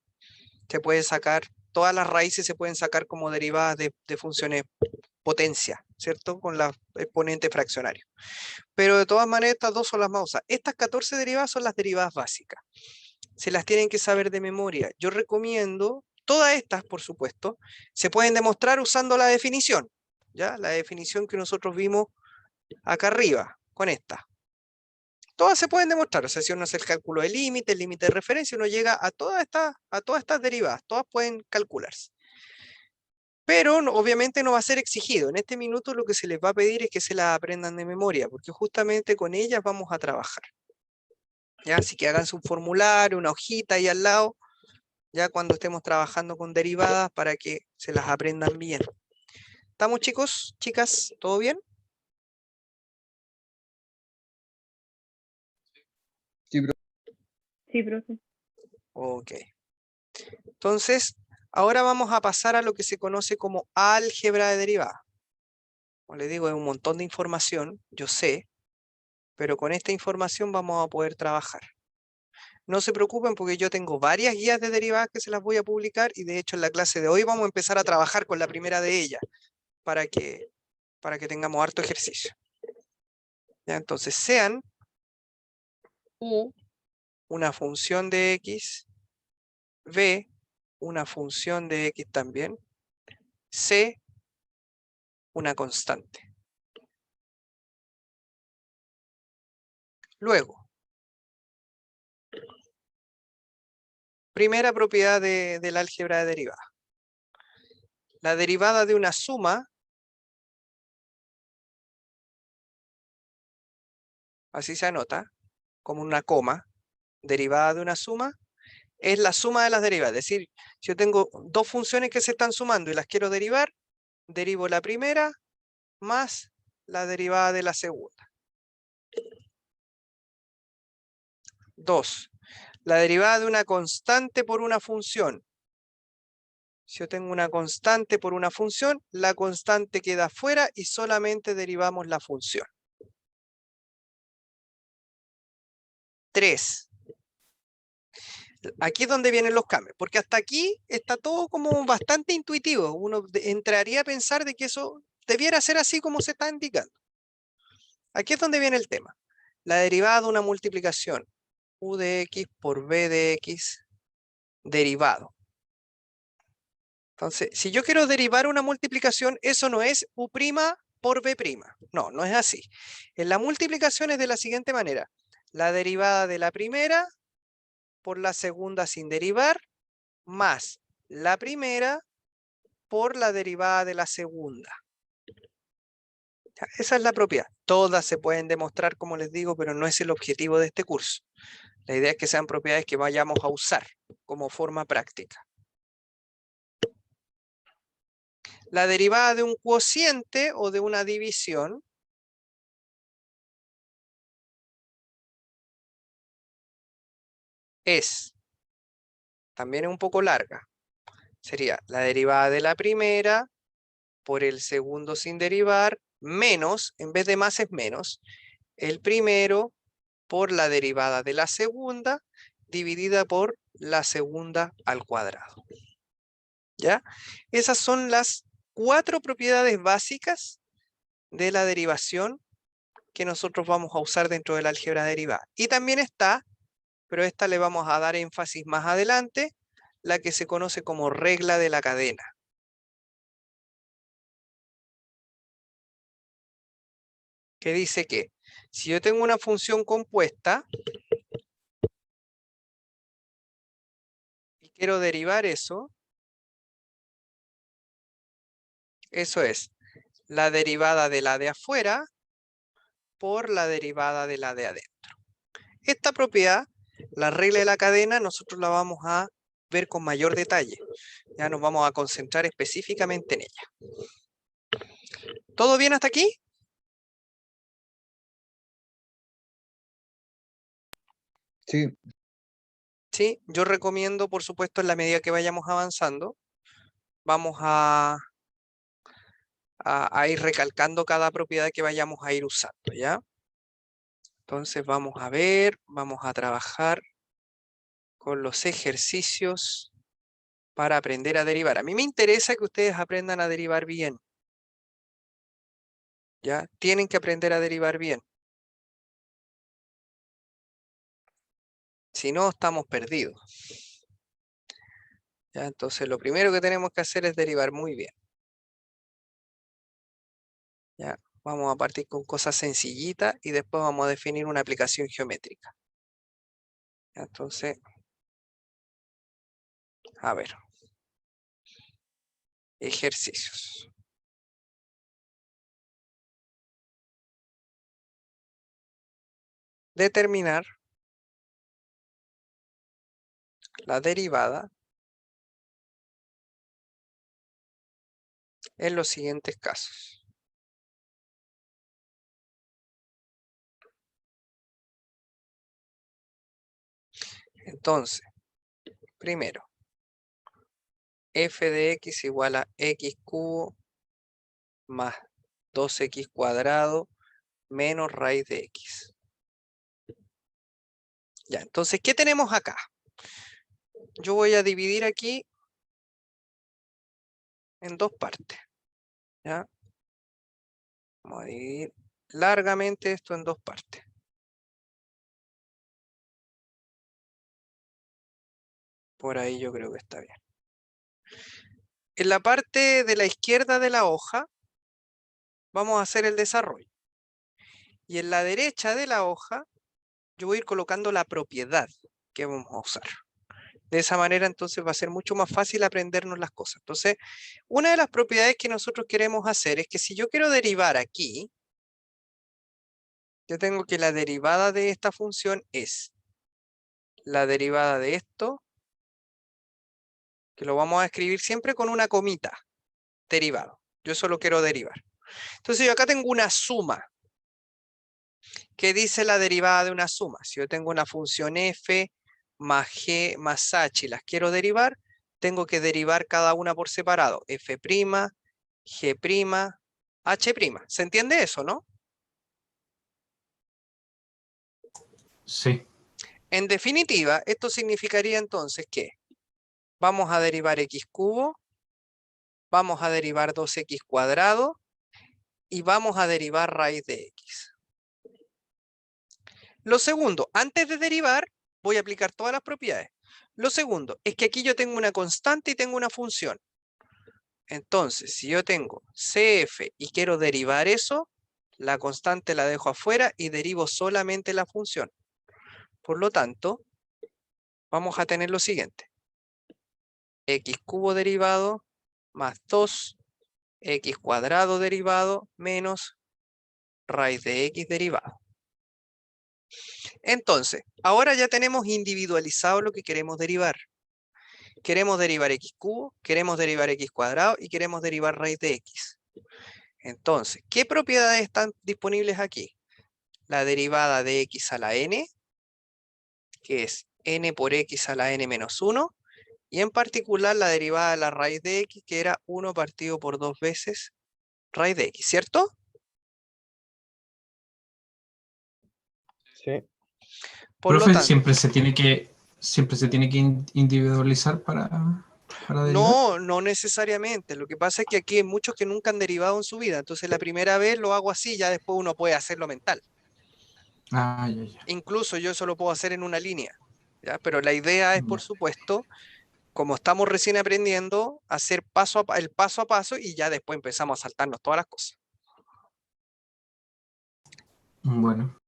Se puede sacar, todas las raíces se pueden sacar como derivadas de funciones potencia, ¿cierto? Con la exponente fraccionario. Pero de todas maneras, estas dos son las más usadas. Estas 14 derivadas son las derivadas básicas. Se las tienen que saber de memoria. Yo recomiendo, todas estas, por supuesto, se pueden demostrar usando la definición, ¿ya? La definición que nosotros vimos acá arriba, con esta. Todas se pueden demostrar, o sea, si uno hace el cálculo de límite, el límite de referencia, uno llega a todas estas derivadas, todas pueden calcularse. Pero obviamente no va a ser exigido. En este minuto lo que se les va a pedir es que se las aprendan de memoria, porque justamente con ellas vamos a trabajar. ¿Ya? Así que háganse un formulario, una hojita ahí al lado, ya cuando estemos trabajando con derivadas, para que se las aprendan bien. ¿Estamos, chicos, chicas? ¿Todo bien? Sí, profe. Ok. Entonces, ahora vamos a pasar a lo que se conoce como álgebra de derivadas. Como les digo, es un montón de información, yo sé, pero con esta información vamos a poder trabajar. No se preocupen porque yo tengo varias guías de derivadas que se las voy a publicar, y de hecho en la clase de hoy vamos a empezar a trabajar con la primera de ellas para que tengamos harto ejercicio. ¿Ya? Entonces, sean u una función de x, v una función de x también, c una constante. Luego, primera propiedad del álgebra de derivadas. La derivada de una suma, así se anota, como una coma, derivada de una suma, es la suma de las derivadas. Es decir, si yo tengo dos funciones que se están sumando y las quiero derivar, derivo la primera más la derivada de la segunda. 2. La derivada de una constante por una función. Si yo tengo una constante por una función, la constante queda fuera y solamente derivamos la función. 3. Aquí es donde vienen los cambios, porque hasta aquí está todo como bastante intuitivo. Uno entraría a pensar de que eso debiera ser así como se está indicando. Aquí es donde viene el tema. La derivada de una multiplicación, u de x por b de x derivado. Entonces, si yo quiero derivar una multiplicación, eso no es u' por b'. No, no es así. En la multiplicación es de la siguiente manera. La derivada de la primera por la segunda sin derivar, más la primera por la derivada de la segunda. Esa es la propiedad. Todas se pueden demostrar, como les digo, pero no es el objetivo de este curso. La idea es que sean propiedades que vayamos a usar como forma práctica. La derivada de un cociente o de una división es, también es un poco larga, sería la derivada de la primera por el segundo sin derivar, menos, en vez de más es menos, el primero por la derivada de la segunda, dividida por la segunda al cuadrado. ¿Ya? Esas son las 4 propiedades básicas de la derivación que nosotros vamos a usar dentro del álgebra derivada. Y también está, pero esta le vamos a dar énfasis más adelante, la que se conoce como regla de la cadena. Que dice que si yo tengo una función compuesta y quiero derivar eso, eso es la derivada de la de afuera por la derivada de la de adentro. Esta propiedad, la regla de la cadena, nosotros la vamos a ver con mayor detalle. Ya nos vamos a concentrar específicamente en ella. ¿Todo bien hasta aquí? Sí, Sí, yo recomiendo, por supuesto, en la medida que vayamos avanzando, vamos a ir recalcando cada propiedad que vayamos a ir usando, ¿ya? Entonces vamos a ver, vamos a trabajar con los ejercicios para aprender a derivar. A mí me interesa que ustedes aprendan a derivar bien. ¿Ya? Tienen que aprender a derivar bien. Si no, estamos perdidos. ¿Ya? Entonces lo primero que tenemos que hacer es derivar muy bien. ¿Ya? Vamos a partir con cosas sencillitas y después vamos a definir una aplicación geométrica. ¿Ya? Entonces, a ver. Ejercicios. Determinar la derivada en los siguientes casos. Entonces, primero, f de x igual a x cubo más 2x cuadrado menos raíz de x. Ya, entonces, ¿qué tenemos acá? Yo voy a dividir aquí en dos partes. ¿Ya? Vamos a dividir largamente esto en dos partes. Por ahí yo creo que está bien. En la parte de la izquierda de la hoja vamos a hacer el desarrollo. Y en la derecha de la hoja yo voy a ir colocando la propiedad que vamos a usar. De esa manera entonces va a ser mucho más fácil aprendernos las cosas. Entonces, una de las propiedades que nosotros queremos hacer es que si yo quiero derivar aquí, yo tengo que la derivada de esta función es la derivada de esto, que lo vamos a escribir siempre con una comita, derivado. Yo solo quiero derivar. Entonces yo acá tengo una suma. ¿Qué dice la derivada de una suma? Si yo tengo una función f más g más h y las quiero derivar, tengo que derivar cada una por separado. f', g', h'. ¿Se entiende eso, no? Sí. En definitiva, esto significaría entonces que vamos a derivar x cubo, vamos a derivar 2x cuadrado y vamos a derivar raíz de x. Lo segundo, antes de derivar, voy a aplicar todas las propiedades. Lo segundo es que aquí yo tengo una constante y tengo una función. Entonces, si yo tengo CF y quiero derivar eso, la constante la dejo afuera y derivo solamente la función. Por lo tanto, vamos a tener lo siguiente. X cubo derivado más 2x cuadrado derivado menos raíz de x derivado. Entonces, ahora ya tenemos individualizado lo que queremos derivar. Queremos derivar x cubo, queremos derivar x cuadrado y queremos derivar raíz de x. Entonces, ¿qué propiedades están disponibles aquí? La derivada de x a la n, que es n por x a la n menos 1, y en particular la derivada de la raíz de x, que era 1 partido por 2 veces raíz de x, ¿cierto? sí. Por lo Profe, tanto, siempre se tiene que siempre se tiene que individualizar para derivar. No, no necesariamente. Lo que pasa es que aquí hay muchos que nunca han derivado en su vida. Entonces la primera vez lo hago así, ya después uno puede hacerlo mental. Ah, ya. Incluso yo eso lo puedo hacer en una línea. ¿Ya? Pero la idea es, por Ya. supuesto, como estamos recién aprendiendo, hacer el paso a paso y ya después empezamos a saltarnos todas las cosas. Bueno,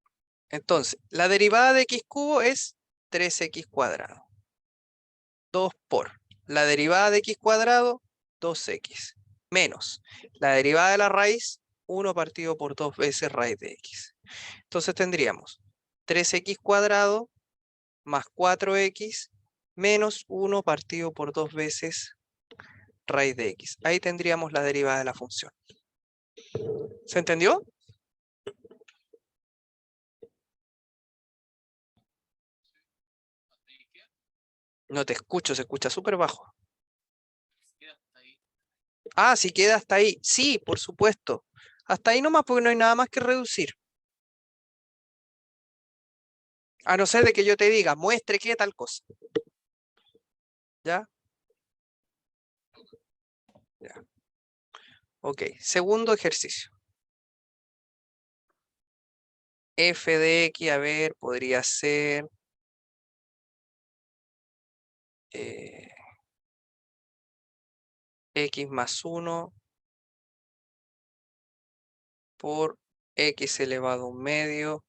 Entonces, la derivada de x cubo es 3x cuadrado. 2 por la derivada de x cuadrado, 2x, menos la derivada de la raíz, 1 partido por 2 veces raíz de x. Entonces tendríamos 3x cuadrado más 4x menos 1 partido por 2 veces raíz de x. Ahí tendríamos la derivada de la función. ¿Se entendió? No te escucho, se escucha súper bajo. Ah, si queda hasta ahí. Sí, por supuesto. Hasta ahí nomás porque no hay nada más que reducir. A no ser de que yo te diga, muestre qué tal cosa. ¿Ya? Ya. Ok, segundo ejercicio. F de X, a ver, podría ser... X más 1 por X elevado a un medio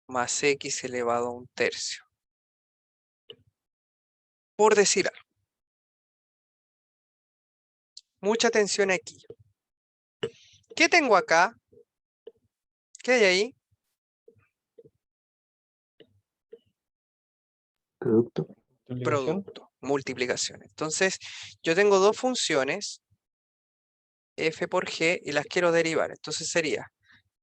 más X elevado a un tercio. Por decir algo. Mucha atención aquí. ¿Qué tengo acá? ¿Qué hay ahí? Producto. Multiplicación. Producto, multiplicación. Entonces, yo tengo dos funciones, f por g, y las quiero derivar. Entonces sería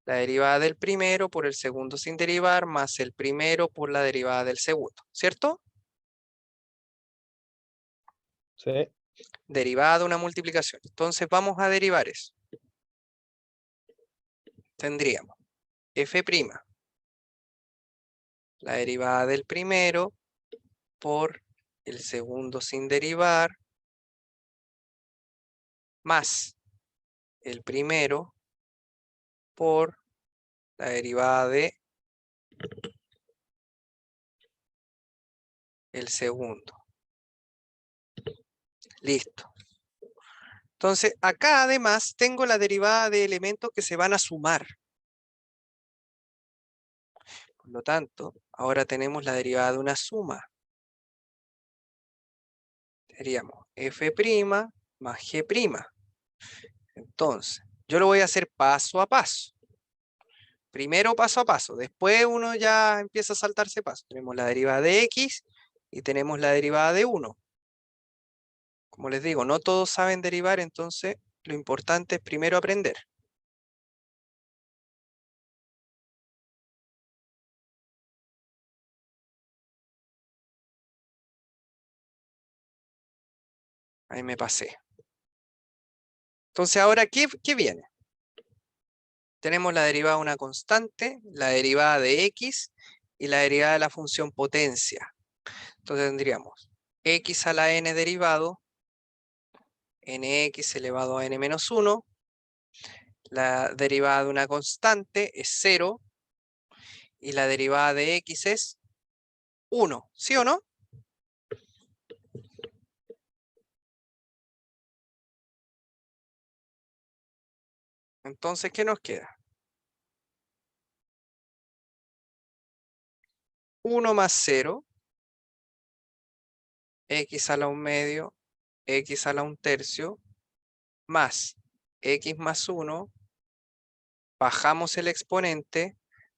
la derivada del primero por el segundo sin derivar, más el primero por la derivada del segundo, ¿cierto? Sí. Derivada de una multiplicación. Entonces vamos a derivar eso. Tendríamos f', la derivada del primero por el segundo sin derivar, más el primero por la derivada de el segundo. Listo. Entonces, acá además tengo la derivada de elementos que se van a sumar. Por lo tanto, ahora tenemos la derivada de una suma. Seríamos f' más g'. Entonces, yo lo voy a hacer paso a paso. Primero paso a paso, después uno ya empieza a saltarse paso. Tenemos la derivada de x y tenemos la derivada de 1. Como les digo, no todos saben derivar, entonces lo importante es primero aprender. Ahí me pasé. Entonces ahora, ¿qué viene? Tenemos la derivada de una constante, la derivada de x y la derivada de la función potencia. Entonces tendríamos x a la n derivado, nx elevado a n menos 1. La derivada de una constante es 0 y la derivada de x es 1. ¿Sí o no? Entonces, ¿qué nos queda? 1 más 0, x a la 1 medio, x a la 1 tercio, más x más 1, bajamos el exponente,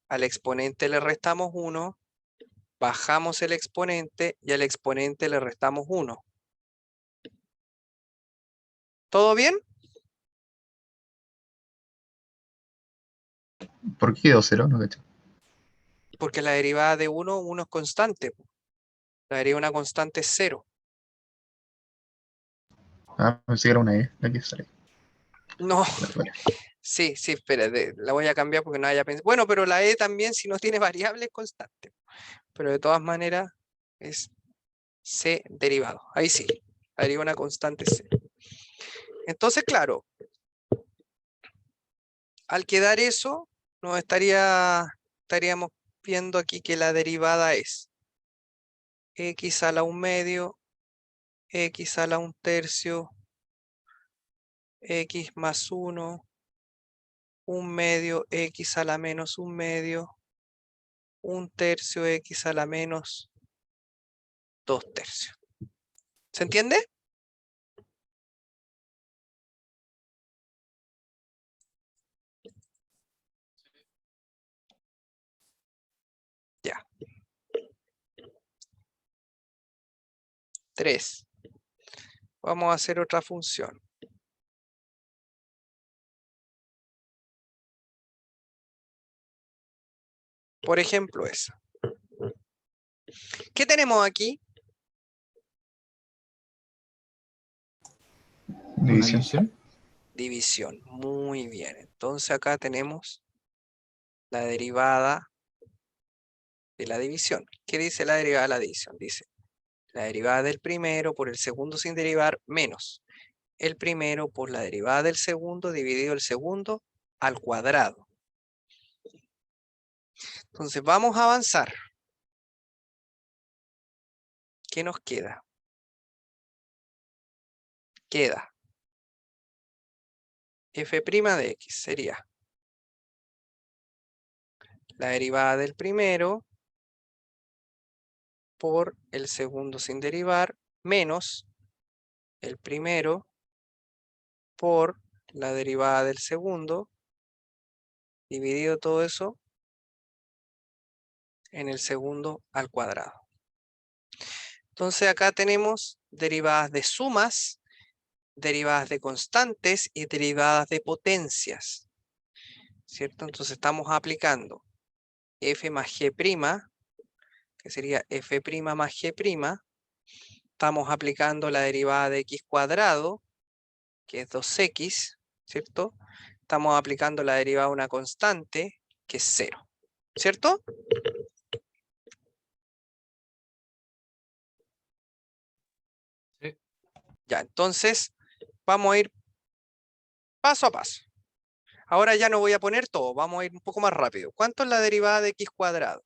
al exponente le restamos 1, bajamos el exponente y al exponente le restamos 1. ¿Todo bien? ¿Por qué quedó 0? No cacho. Porque la derivada de 1 es constante. La derivada de una constante es 0. Ah, pensé que era una E la que sale. No, Vale, vale. sí, espera, la voy a cambiar porque no haya pensado. Bueno, pero la E también, si no tiene variable, es constante. Pero de todas maneras, es C derivado. Ahí sí, haría una constante C. Entonces, claro, al quedar eso, nos estaríamos viendo aquí que la derivada es x a la 1/2, x a la 1/3, x más 1, 1/2, x a la menos 1/2, 1/3, x a la menos 2/3. ¿Se entiende? Ya. 3. Vamos a hacer otra función. Por ejemplo, esa. ¿Qué tenemos aquí? Una División. división. División. Muy bien. Entonces acá tenemos la derivada de la división. ¿Qué dice la derivada de la división? Dice la derivada del primero por el segundo sin derivar menos el primero por la derivada del segundo dividido el segundo al cuadrado. Entonces vamos a avanzar. ¿Qué nos queda? Queda f' de x sería la derivada del primero por el segundo sin derivar menos el primero por la derivada del segundo dividido todo eso en el segundo al cuadrado. Entonces acá tenemos derivadas de sumas, derivadas de constantes y derivadas de potencias, ¿cierto? Entonces estamos aplicando f más g', que sería f' más g'. Estamos aplicando la derivada de x cuadrado, que es 2x, ¿cierto? Estamos aplicando la derivada de una constante, que es 0, ¿cierto? Sí. Ya, entonces vamos a ir paso a paso. Ahora ya no voy a poner todo, vamos a ir un poco más rápido. ¿Cuánto es la derivada de x cuadrado?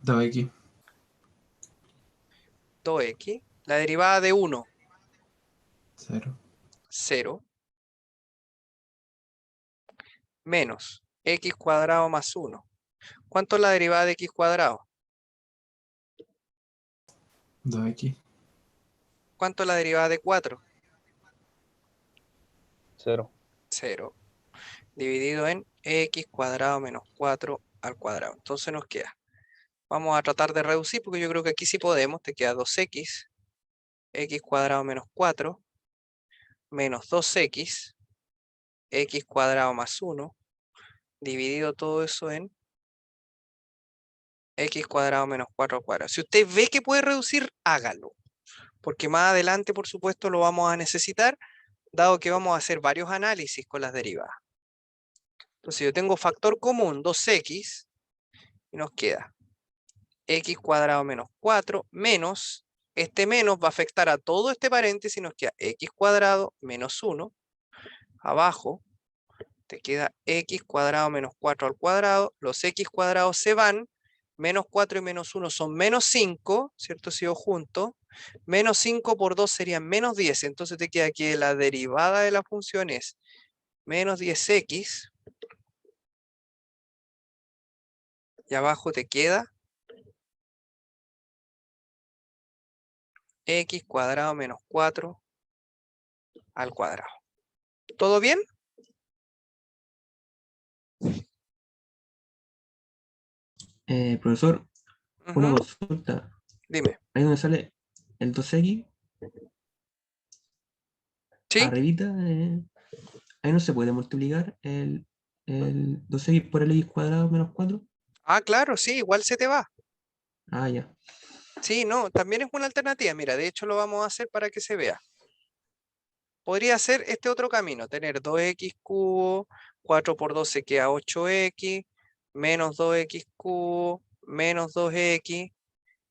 2x. 2x. La derivada de 1, 0. 0. Menos x cuadrado más 1. ¿Cuánto es la derivada de x cuadrado? 2x. ¿Cuánto es la derivada de 4? 0. 0. Dividido en x cuadrado menos 4 al cuadrado. Entonces nos queda. Vamos a tratar de reducir porque yo creo que aquí sí podemos. Te queda 2x, x cuadrado menos 4, menos 2x, x cuadrado más 1, dividido todo eso en x cuadrado menos 4 al cuadrado. Si usted ve que puede reducir, hágalo. Porque más adelante, por supuesto, lo vamos a necesitar, dado que vamos a hacer varios análisis con las derivadas. Entonces yo tengo factor común, 2x, y nos queda x cuadrado menos 4 menos, este menos va a afectar a todo este paréntesis y nos queda x cuadrado menos 1, abajo te queda x cuadrado menos 4 al cuadrado, los x cuadrados se van, menos 4 y menos 1 son menos 5, ¿cierto? Sigo junto, menos 5 por 2 serían menos 10, entonces te queda que la derivada de la función es menos 10x, y abajo te queda x cuadrado menos 4 al cuadrado. ¿Todo bien? Profesor, una Ujú. consulta. Dime. Ahí donde sale el 2x, ¿Sí? arribita, ahí no se puede multiplicar el 2x por el x cuadrado menos 4. Ah, claro, sí, igual se te va. Ah, ya. Sí, no, también es una alternativa. Mira, de hecho lo vamos a hacer para que se vea. Podría ser este otro camino, tener 2x cubo, 4 por 2 se queda 8x, menos 2x cubo, menos 2x,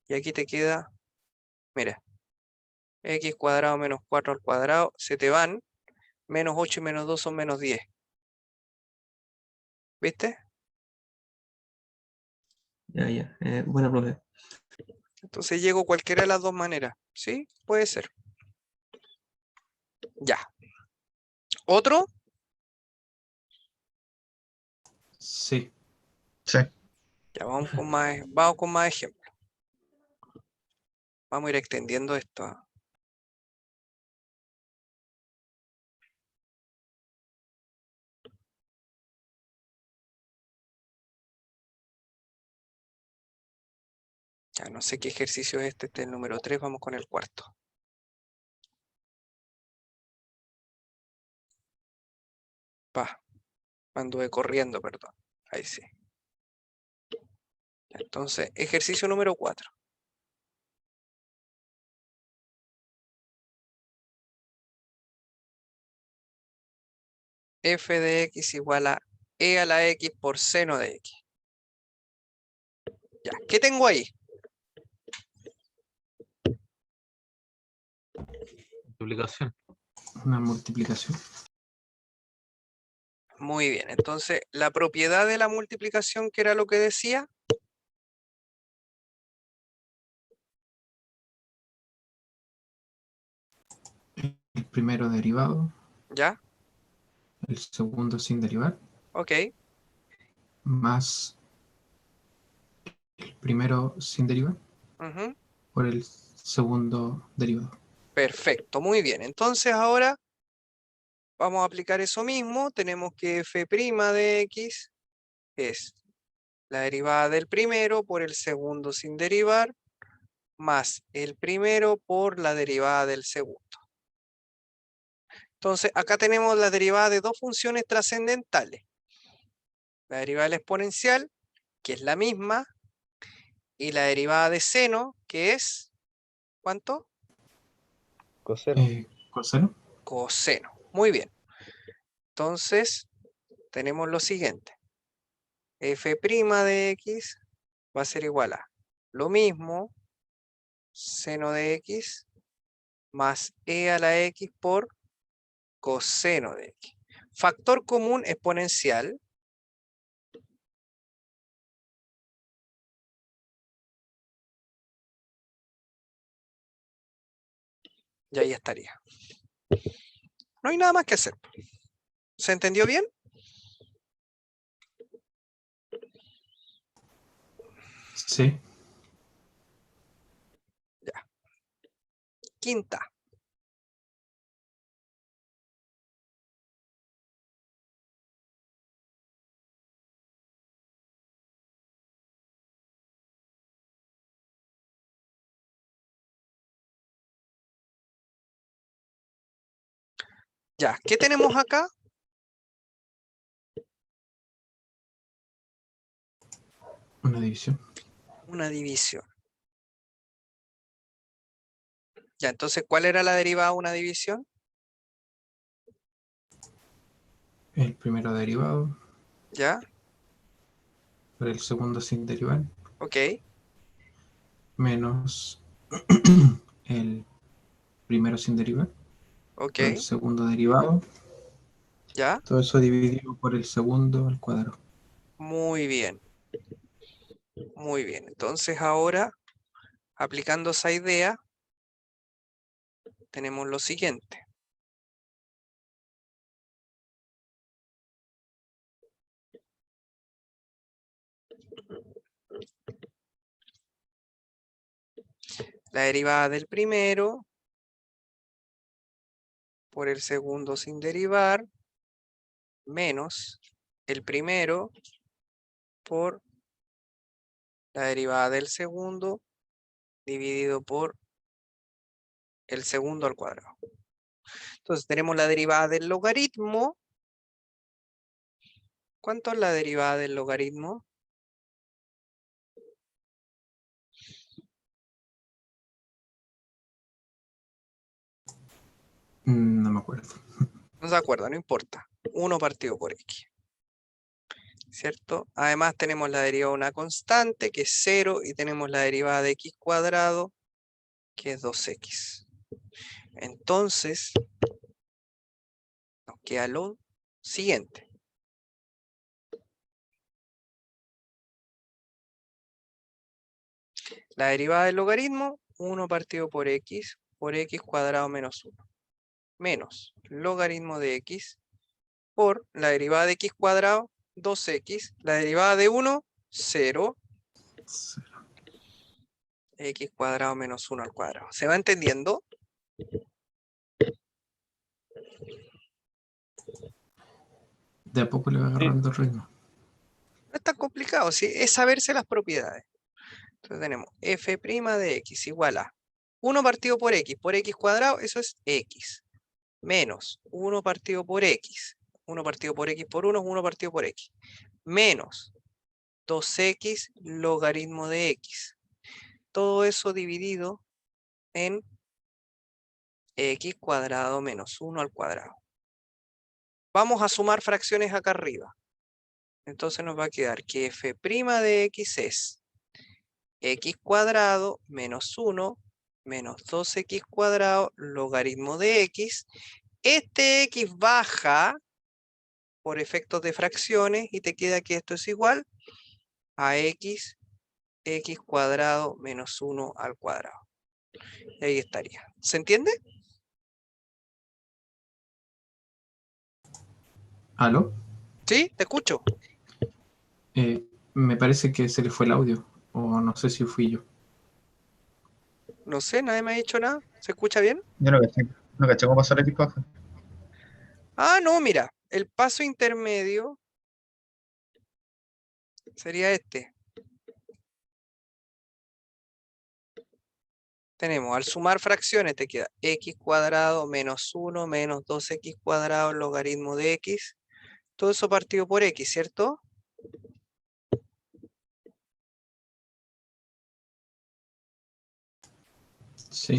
Y aquí te queda, mira, x cuadrado menos 4 al cuadrado, se te van, menos 8 y menos 2 son menos 10. ¿Viste? Ya, ya. Buena, profe. Entonces llego cualquiera de las dos maneras. ¿Sí? Puede ser. Ya. ¿Otro? Sí. Sí. Ya, vamos con más ejemplos. Vamos a ir extendiendo esto. ¿Ah? Ya no sé qué ejercicio es este es el número 3, vamos con el cuarto. Anduve corriendo, perdón. Ahí sí. Entonces, ejercicio número 4. F de x igual a e a la x por seno de x. Ya, ¿qué tengo ahí? Multiplicación. Una multiplicación. Muy bien, entonces, la propiedad de la multiplicación, ¿qué era lo que decía? El primero derivado, ¿Ya? el segundo sin derivar, Ok, más el primero sin derivar ujú, por el segundo derivado. perfecto, muy bien. Entonces, ahora vamos a aplicar eso mismo. Tenemos que f' de x es la derivada del primero por el segundo sin derivar, más el primero por la derivada del segundo. Entonces, acá tenemos la derivada de dos funciones trascendentales. La derivada del exponencial, que es la misma, y la derivada de seno, que es, ¿cuánto? Coseno. Coseno. Coseno. Muy bien. Entonces, tenemos lo siguiente. F' de x va a ser igual a lo mismo, seno de x, más e a la x por coseno de x. Factor común exponencial. Y ahí estaría. No hay nada más que hacer. ¿Se entendió bien? Sí. Ya. Quinta. Ya, ¿qué tenemos acá? Una división. Una división. Ya, entonces, ¿cuál era la derivada de una división? El primero derivado Ya, por el segundo sin derivar, ok, menos el primero sin derivar ok, por el segundo derivado. ya, Todo eso dividido por el segundo al cuadrado. muy bien, muy bien. Entonces ahora, aplicando esa idea, tenemos lo siguiente. La derivada del primero por el segundo sin derivar, menos el primero por la derivada del segundo dividido por el segundo al cuadrado. Entonces tenemos la derivada del logaritmo. ¿Cuánto es la derivada del logaritmo? No me acuerdo. No se acuerda, no importa. 1 partido por x. ¿cierto? Además tenemos la derivada de una constante, que es 0, y tenemos la derivada de x cuadrado, que es 2x. Entonces, nos queda lo siguiente. La derivada del logaritmo, 1 partido por x cuadrado menos 1. Menos logaritmo de x por la derivada de x cuadrado, 2x. La derivada de 1, 0. X cuadrado menos 1 al cuadrado. ¿Se va entendiendo? De a poco le va agarrando el ritmo. No es tan complicado, ¿sí? Es saberse las propiedades. Entonces tenemos f' de x igual a 1 partido por x cuadrado, eso es x. Menos 1 partido por x. 1 partido por x por 1 es 1 partido por x. Menos 2x logaritmo de x. Todo eso dividido en x cuadrado menos 1 al cuadrado. Vamos a sumar fracciones acá arriba. Entonces nos va a quedar que f' de x es x cuadrado menos 1 menos 2x cuadrado logaritmo de x. Este x baja por efectos de fracciones y te queda que esto es igual a x cuadrado menos 1 al cuadrado. Y ahí estaría. ¿Se entiende? ¿Aló? ¿Sí? Te escucho. Me parece que se le fue el audio. O no sé si fui yo. No sé, nadie me ha dicho nada. ¿Se escucha bien? Yo no caché cómo pasó la X baja. Ah, no, mira. El paso intermedio sería este. Tenemos, al sumar fracciones te queda x cuadrado menos 1 menos 2x cuadrado logaritmo de x. Todo eso partido por x, ¿cierto? Sí.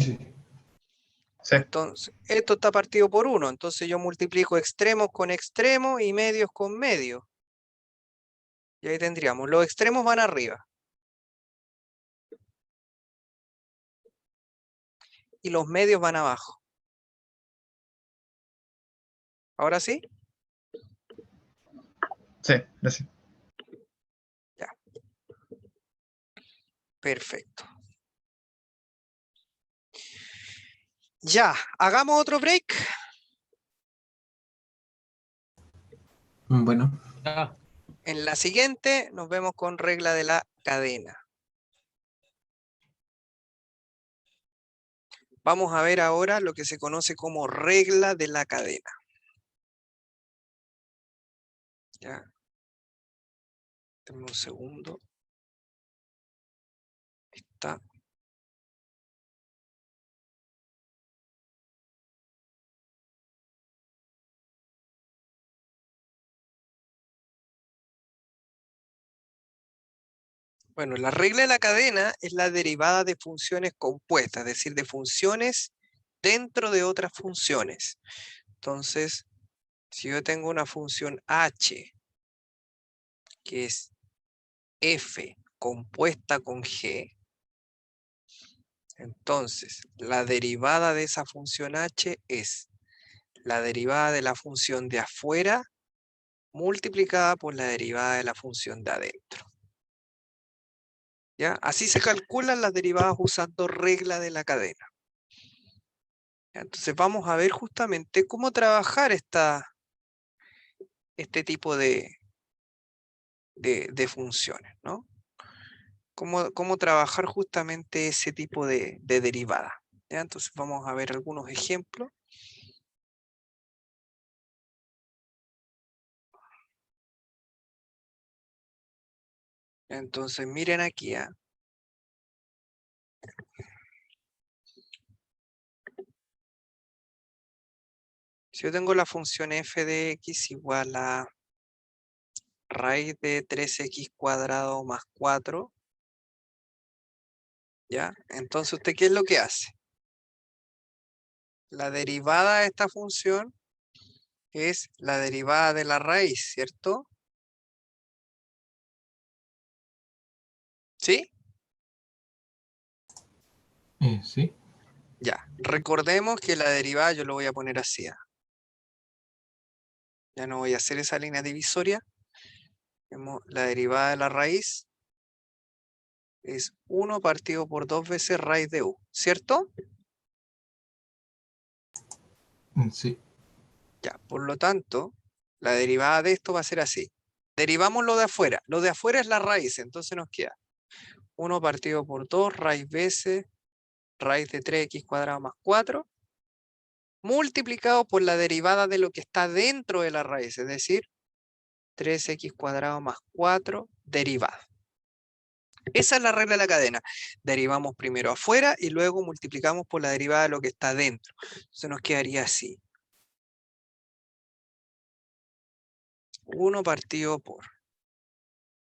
Sí. Entonces, esto está partido por 1. Entonces yo multiplico extremos con extremos y medios con medios. Y ahí tendríamos, los extremos van arriba. Y los medios van abajo. ¿Ahora sí? Sí, gracias. Ya. Perfecto. Ya, hagamos otro break. Bueno, Ah, En la siguiente nos vemos con regla de la cadena. Vamos a ver ahora lo que se conoce como regla de la cadena. Ya. Dame un segundo. Está. Bueno, la regla de la cadena es la derivada de funciones compuestas, es decir, de funciones dentro de otras funciones. Entonces, si yo tengo una función h, que es f compuesta con g, entonces la derivada de esa función h es la derivada de la función de afuera multiplicada por la derivada de la función de adentro. ¿Ya? Así se calculan las derivadas usando regla de la cadena. ¿Ya? Entonces vamos a ver justamente cómo trabajar este tipo de funciones, ¿no? Cómo trabajar justamente ese tipo de derivada. ¿Ya? Entonces vamos a ver algunos ejemplos. Entonces miren aquí, ¿ah? Si yo tengo la función f de x igual a raíz de 3x cuadrado más 4, ¿ya? Entonces, ¿usted qué es lo que hace? La derivada de esta función es la derivada de la raíz, ¿cierto? ¿Sí? Sí. Ya. Recordemos que la derivada yo lo voy a poner así. Ya no voy a hacer esa línea divisoria. La derivada de la raíz es 1 partido por 2 veces raíz de u, ¿cierto? Sí. Ya, por lo tanto, la derivada de esto va a ser así. Derivamos lo de afuera. Lo de afuera es la raíz, entonces nos queda 1 partido por 2 raíz veces raíz de 3x cuadrado más 4 multiplicado por la derivada de lo que está dentro de la raíz, es decir, 3x cuadrado más 4 derivada. Esa es la regla de la cadena. Derivamos primero afuera y luego multiplicamos por la derivada de lo que está dentro. Entonces nos quedaría así. 1 partido por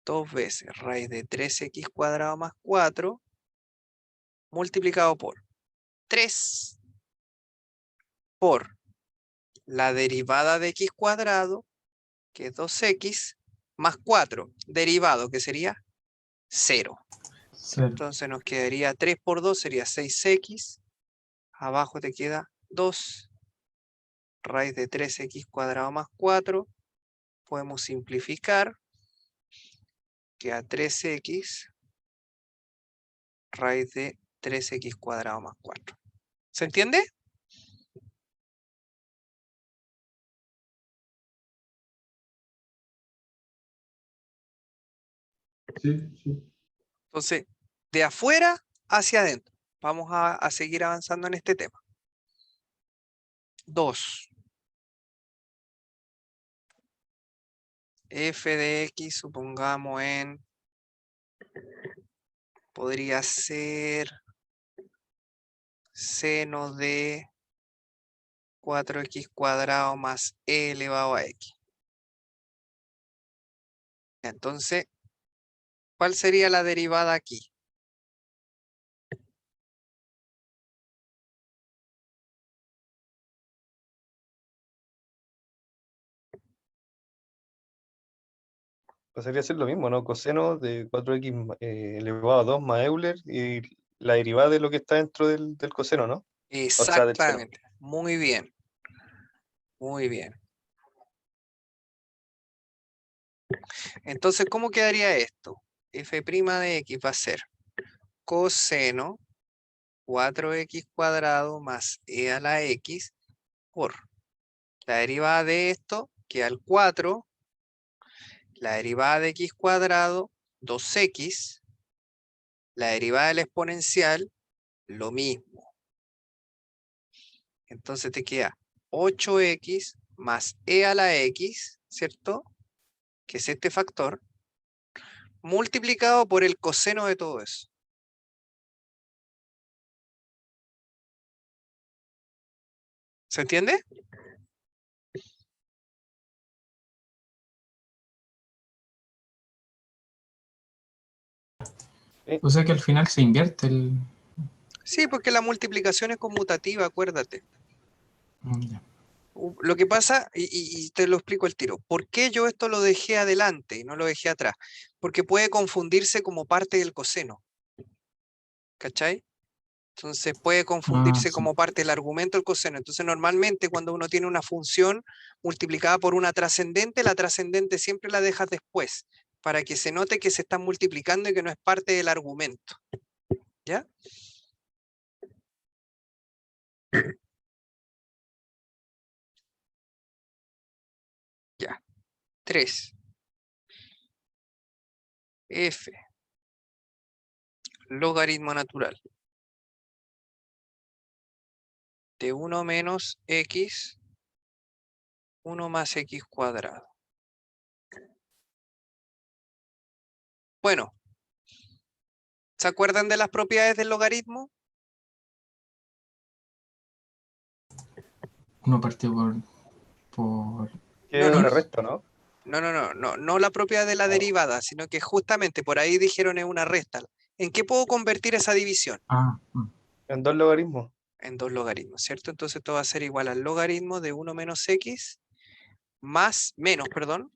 2 veces raíz de 3x cuadrado más 4 multiplicado por 3 por la derivada de x cuadrado, que es 2x, más 4, derivado, que sería 0. 0. Entonces nos quedaría 3 por 2 sería 6x. Abajo te queda 2. Raíz de 3x cuadrado más 4. Podemos simplificar. Queda 3x raíz de 3x cuadrado más 4. ¿Se entiende? Sí, sí. Entonces, de afuera hacia adentro. Vamos a seguir avanzando en este tema. 2. F de x, supongamos podría ser seno de 4x cuadrado más e elevado a x. Entonces, ¿cuál sería la derivada aquí? Pasaría a ser lo mismo, ¿no? Coseno de 4x elevado a 2 más Euler y la derivada de lo que está dentro del coseno, ¿no? O sea, del seno. Exactamente. Muy bien. Muy bien. Entonces, ¿cómo quedaría esto? F' de x va a ser coseno 4x cuadrado más e a la x por la derivada de esto, que al 4, la derivada de x cuadrado, 2x, la derivada del exponencial, lo mismo. Entonces te queda 8x más e a la x, ¿cierto? Que es este factor, multiplicado por el coseno de todo eso. ¿Se entiende? O sea que al final se invierte el. Sí, porque la multiplicación es conmutativa, acuérdate. Ya. Lo que pasa, y te lo explico al tiro, ¿por qué yo esto lo dejé adelante y no lo dejé atrás? Porque puede confundirse como parte del coseno. ¿Cachai? Entonces puede confundirse Sí. como parte del argumento del coseno. Entonces normalmente cuando uno tiene una función multiplicada por una trascendente, la trascendente siempre la dejas después, para que se note que se están multiplicando y que no es parte del argumento. ¿Ya? Ya. 3. F. Logaritmo natural de 1 menos x, 1 más x cuadrado. Bueno, ¿se acuerdan de las propiedades del logaritmo? 1 partido por. Que No, es no, una no. resta, ¿no? No la propiedad de la derivada, sino que justamente por ahí dijeron es una resta. ¿En qué puedo convertir esa división? En dos logaritmos. En dos logaritmos, ¿cierto? Entonces esto va a ser igual al logaritmo de 1 menos x menos, perdón,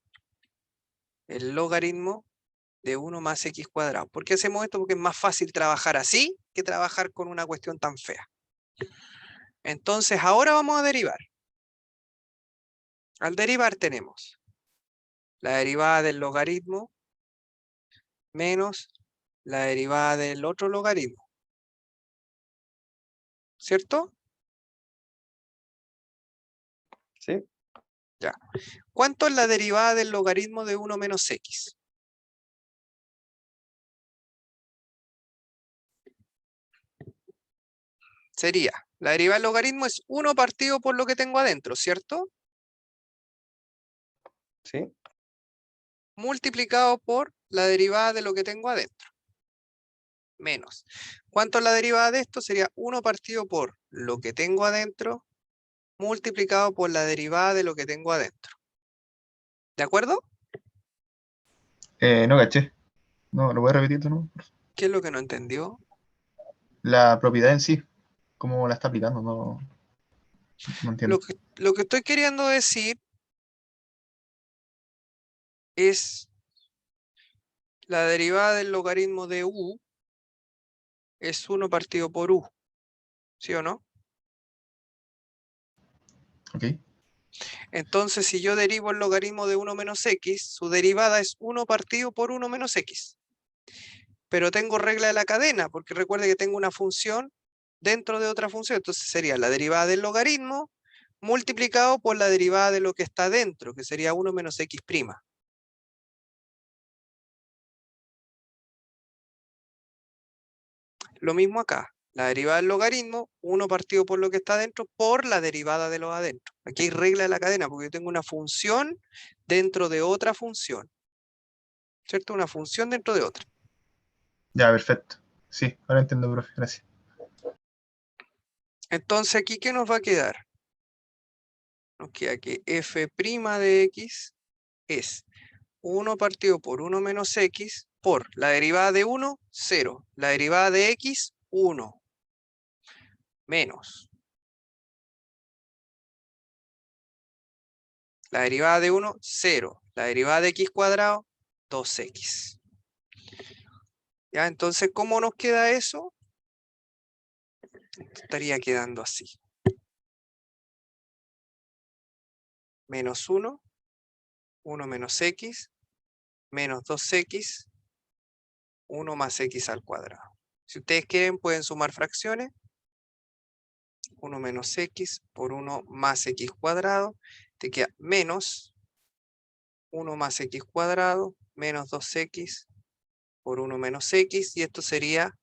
el logaritmo de 1 más x cuadrado. ¿Por qué hacemos esto? Porque es más fácil trabajar así que trabajar con una cuestión tan fea. Entonces, ahora vamos a derivar. Al derivar tenemos la derivada del logaritmo menos la derivada del otro logaritmo. ¿Cierto? ¿Sí? Ya. ¿Cuánto es la derivada del logaritmo de 1 menos x? Sería, la derivada del logaritmo es 1 partido por lo que tengo adentro, ¿cierto? ¿Sí? Multiplicado por la derivada de lo que tengo adentro. Menos. ¿Cuánto es la derivada de esto? Sería 1 partido por lo que tengo adentro multiplicado por la derivada de lo que tengo adentro. ¿De acuerdo? No caché. No, ¿lo voy a repetir tú, no? ¿Qué es lo que no entendió? La propiedad en sí, ¿cómo la está aplicando? No, no entiendo. Lo que estoy queriendo decir es la derivada del logaritmo de u es 1 partido por u. ¿Sí o no? Ok. Entonces, si yo derivo el logaritmo de 1 menos x, su derivada es 1 partido por 1 menos x. Pero tengo regla de la cadena, porque recuerde que tengo una función dentro de otra función. Entonces sería la derivada del logaritmo multiplicado por la derivada de lo que está dentro, que sería 1 menos x'. Lo mismo acá. La derivada del logaritmo, 1 partido por lo que está dentro, por la derivada de lo adentro. Aquí hay regla de la cadena, porque yo tengo una función dentro de otra función. ¿Cierto? Una función dentro de otra. Ya, perfecto. Sí, ahora entiendo, profe. Gracias. Entonces, ¿aquí qué nos va a quedar? Nos queda que f' de x es 1 partido por 1 menos x por la derivada de 1, 0. La derivada de x, 1. Menos. La derivada de 1, 0. La derivada de x cuadrado, 2x. ¿Ya? Entonces, ¿cómo nos queda eso? Estaría quedando así. Menos 1, 1 menos x, menos 2x, 1 más x al cuadrado. Si ustedes quieren, pueden sumar fracciones. 1 menos x por 1 más x cuadrado. Te queda menos 1 más x cuadrado menos 2x por 1 menos x. Y esto sería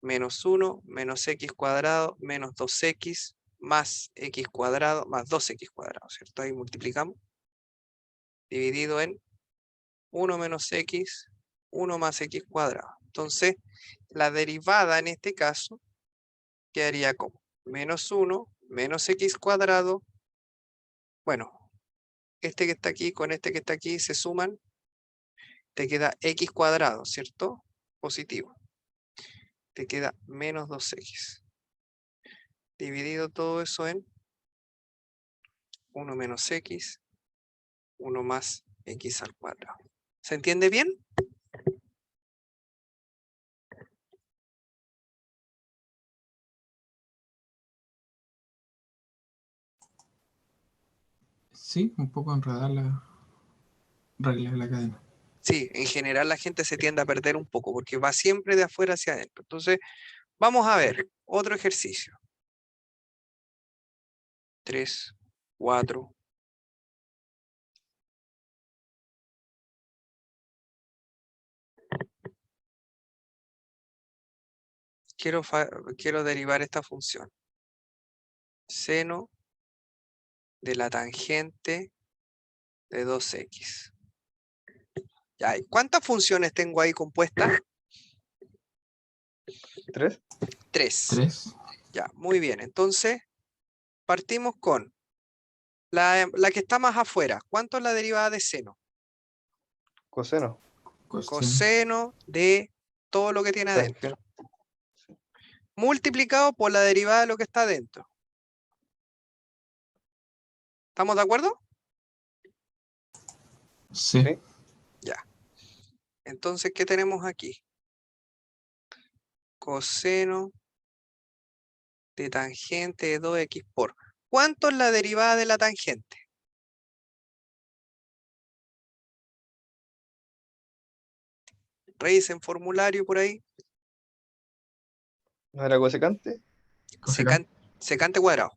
menos 1 menos x cuadrado menos 2x más x cuadrado más 2x cuadrado, ¿cierto? Ahí multiplicamos. Dividido en 1 menos x, 1 más x cuadrado. Entonces, la derivada en este caso quedaría como menos 1 menos x cuadrado. Bueno, este que está aquí con este que está aquí se suman. Te queda x cuadrado, ¿cierto? Positivo. Te queda menos 2x. Dividido todo eso en 1 menos x, 1 más x al cuadrado. ¿Se entiende bien? Sí, un poco enredar la regla de la cadena. Sí, en general la gente se tiende a perder un poco porque va siempre de afuera hacia adentro. Entonces, vamos a ver otro ejercicio. 3, 4. Quiero derivar esta función. Seno de la tangente de 2x. Ya, ¿y cuántas funciones tengo ahí compuestas? 3. 3. 3. Ya, muy bien. Entonces, partimos con la que está más afuera. ¿Cuánto es la derivada de seno? Coseno. Coseno de todo lo que tiene adentro. Tangente. Multiplicado por la derivada de lo que está adentro. ¿Estamos de acuerdo? Sí. Sí. Ya. Entonces, ¿qué tenemos aquí? Coseno de tangente de 2x por. ¿Cuánto es la derivada de la tangente? Revisen formulario por ahí. ¿No era cosecante? Secante, secante cuadrado.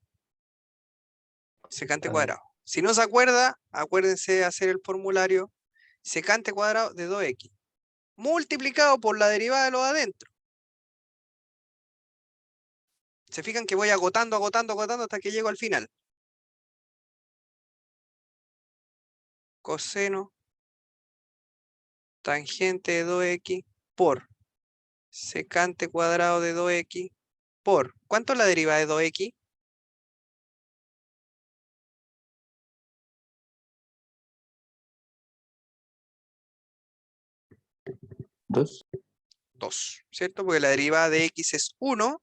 Secante Ah, cuadrado. Si no se acuerda, acuérdense de hacer el formulario secante cuadrado de 2x multiplicado por la derivada de lo de adentro. Se fijan que voy agotando, agotando, agotando hasta que llego al final. Coseno tangente de 2x por secante cuadrado de 2x por. ¿Cuánto es la derivada de 2x? 2. 2, ¿cierto? Porque la derivada de x es 1,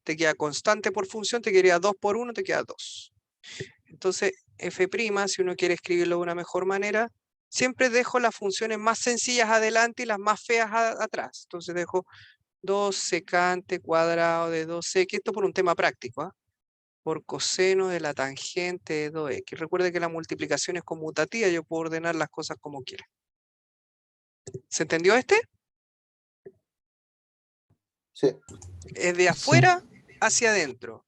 te queda constante por función, te quedaría 2 por 1, te queda 2. Entonces, f', si uno quiere escribirlo de una mejor manera, siempre dejo las funciones más sencillas adelante y las más feas atrás. Entonces dejo 2 secante cuadrado de 2x, esto por un tema práctico, ¿ah? Por coseno de la tangente de 2x. Recuerde que la multiplicación es conmutativa, yo puedo ordenar las cosas como quiera. ¿Se entendió este? Sí. Es de afuera hacia adentro.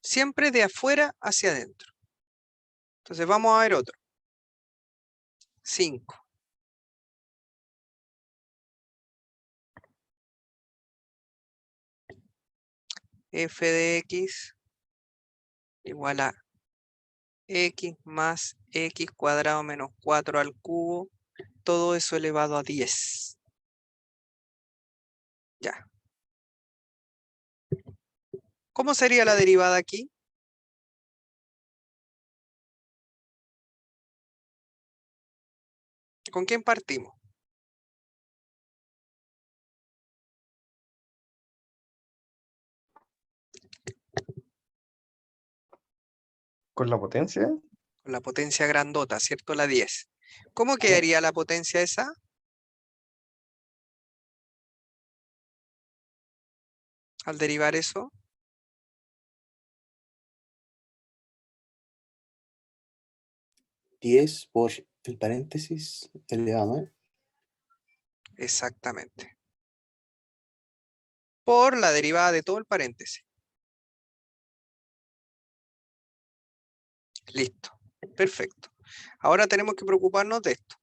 Siempre de afuera hacia adentro. Entonces vamos a ver otro. 5. F de x igual a x más x cuadrado menos 4 al cubo. Todo eso elevado a 10. Ya. ¿Cómo sería la derivada aquí? ¿Con quién partimos? ¿Con la potencia? Con la potencia grandota, ¿cierto? La 10. ¿Cómo quedaría la potencia esa? Al derivar eso. 10 por el paréntesis elevado a 9. Exactamente. Por la derivada de todo el paréntesis. Listo. Perfecto. Ahora tenemos que preocuparnos de esto.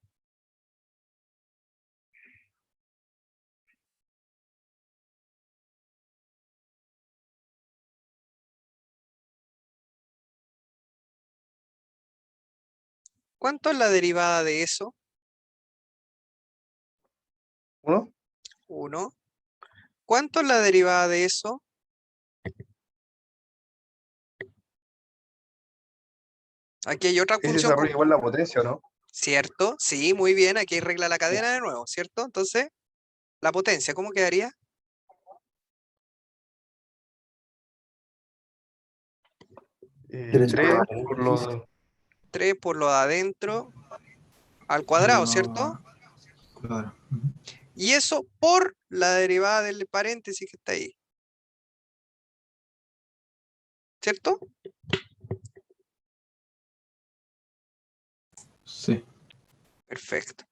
¿Cuánto es la derivada de eso? 1. 1. ¿Cuánto es la derivada de eso? Aquí hay otra Ese función. desarrolla igual la potencia, ¿o no? ¿Cierto? Sí, muy bien. Aquí regla la cadena de nuevo, ¿cierto? Entonces, la potencia, ¿cómo quedaría? 3 3 por por paréntesis. lo... 3 por lo de adentro al Por cuadrado, lo ¿cierto? cuadrado. Y eso por la derivada del paréntesis que está ahí. ¿Cierto? Sí. Perfecto.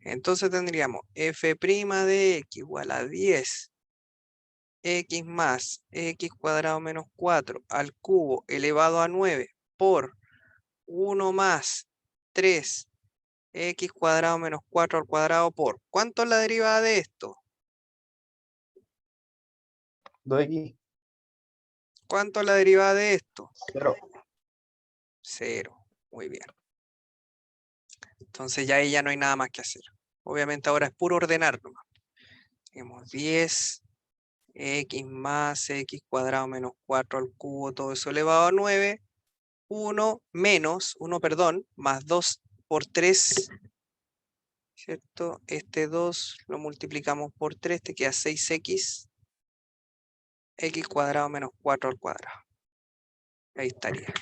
Entonces tendríamos f' de x igual a 10. X más x cuadrado menos 4 al cubo elevado a 9 por 1 más 3 x cuadrado menos 4 al cuadrado por. ¿Cuánto es la derivada de esto? 2x. ¿Cuánto es la derivada de esto? 0. 0. Muy bien. Entonces ya ahí ya no hay nada más que hacer. Obviamente ahora es puro ordenar nomás. Tenemos 10 x más x cuadrado menos 4 al cubo, todo eso elevado a 9. 1 menos, 1 perdón, más 2 por 3, ¿cierto? Este 2 lo multiplicamos por 3, te queda 6x, x cuadrado menos 4 al cuadrado. Ahí estaría.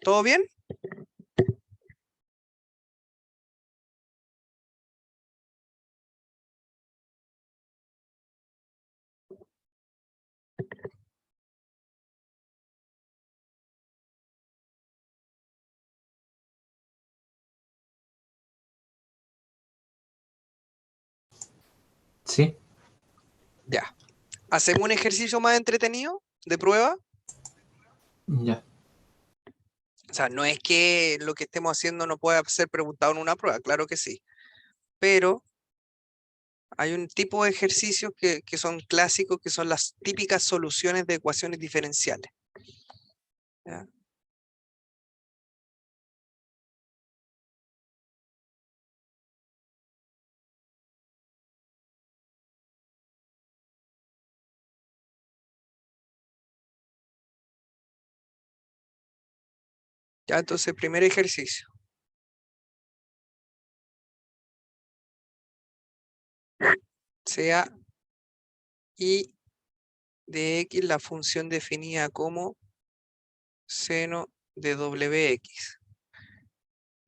¿Todo bien? Ya. ¿Hacemos un ejercicio más entretenido de prueba? Ya. O sea, no es que lo que estemos haciendo no pueda ser preguntado en una prueba, claro que sí. Pero hay un tipo de ejercicios que son clásicos, que son las típicas soluciones de ecuaciones diferenciales. ¿Ya? Ya, entonces, primer ejercicio. Sea y de x la función definida como seno de wx.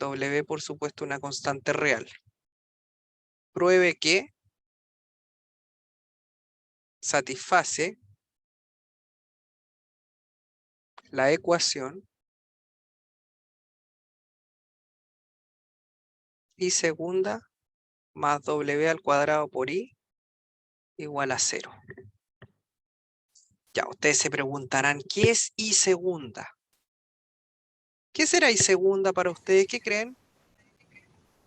W, por supuesto, una constante real. Pruebe que satisface la ecuación y segunda más w al cuadrado por i igual a 0. Ya, ustedes se preguntarán, ¿qué es i segunda? ¿Qué será i segunda para ustedes? ¿Qué creen?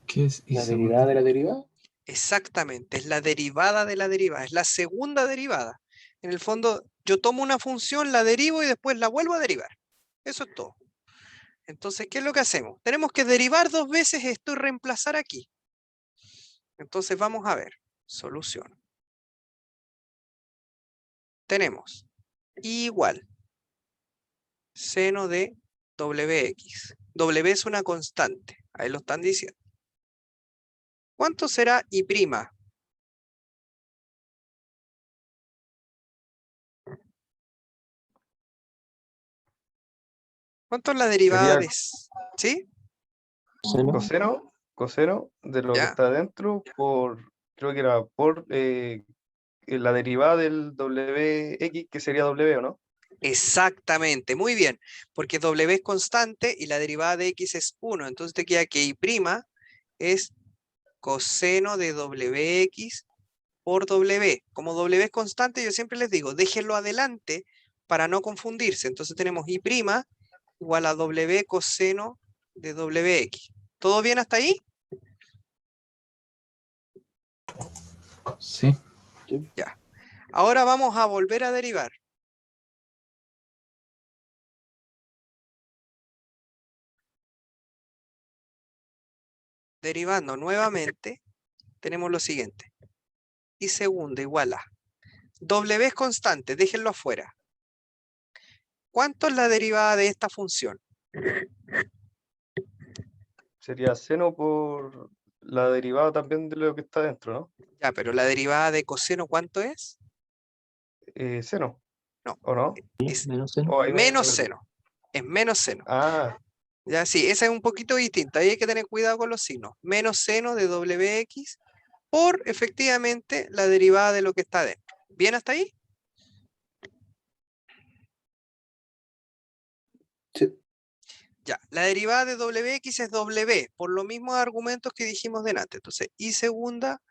¿Qué es i La segunda? derivada de la derivada. Exactamente, es la derivada de la derivada, es la segunda derivada. En el fondo, yo tomo una función, la derivo y después la vuelvo a derivar. Eso es todo. Entonces, ¿qué es lo que hacemos? Tenemos que derivar 2 veces esto y reemplazar aquí. Entonces, vamos a ver. Solución. Tenemos i igual seno de wx. W es una constante, ahí lo están diciendo. ¿Cuánto será i'? ¿Cuánto es la derivada Sería de... ¿Sí? coseno de lo que Ya. está adentro por, creo que era por la derivada del wx, que sería w, ¿o no? Exactamente, muy bien, porque w es constante y la derivada de x es 1, entonces te queda que i' es coseno de wx por w. Como w es constante, yo siempre les digo, déjenlo adelante para no confundirse. Entonces tenemos i' igual a w coseno de wx. ¿Todo bien hasta ahí? Sí. Ya. Ahora vamos a volver a derivar. Derivando nuevamente, tenemos lo siguiente. I segunda igual a w es constante, déjenlo afuera. ¿Cuánto es la derivada de esta función? Sería seno por la derivada también de lo que está adentro, ¿no? Ya, pero la derivada de coseno, ¿cuánto es? Seno, No, ¿o no? es Menos seno. O ahí me menos perdí. seno. Es menos seno. Ah, Ya, sí, esa es un poquito distinta. Ahí hay que tener cuidado con los signos. Menos seno de wx por, efectivamente, la derivada de lo que está dentro. ¿Bien hasta ahí? Sí. Ya, la derivada de wx es w, por los mismos argumentos que dijimos delante. Entonces, i segunda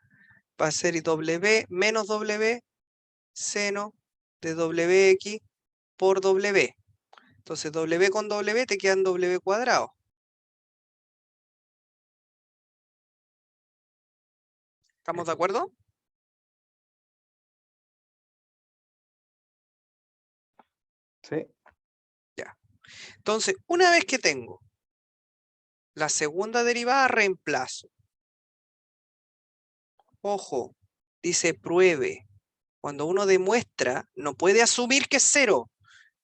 va a ser w menos w seno de wx por w. Entonces, w con w te quedan w cuadrado. ¿Estamos de acuerdo? sí. Ya. Entonces, una vez que tengo la segunda derivada, reemplazo. Ojo, dice pruebe. Cuando uno demuestra, no puede asumir que es 0.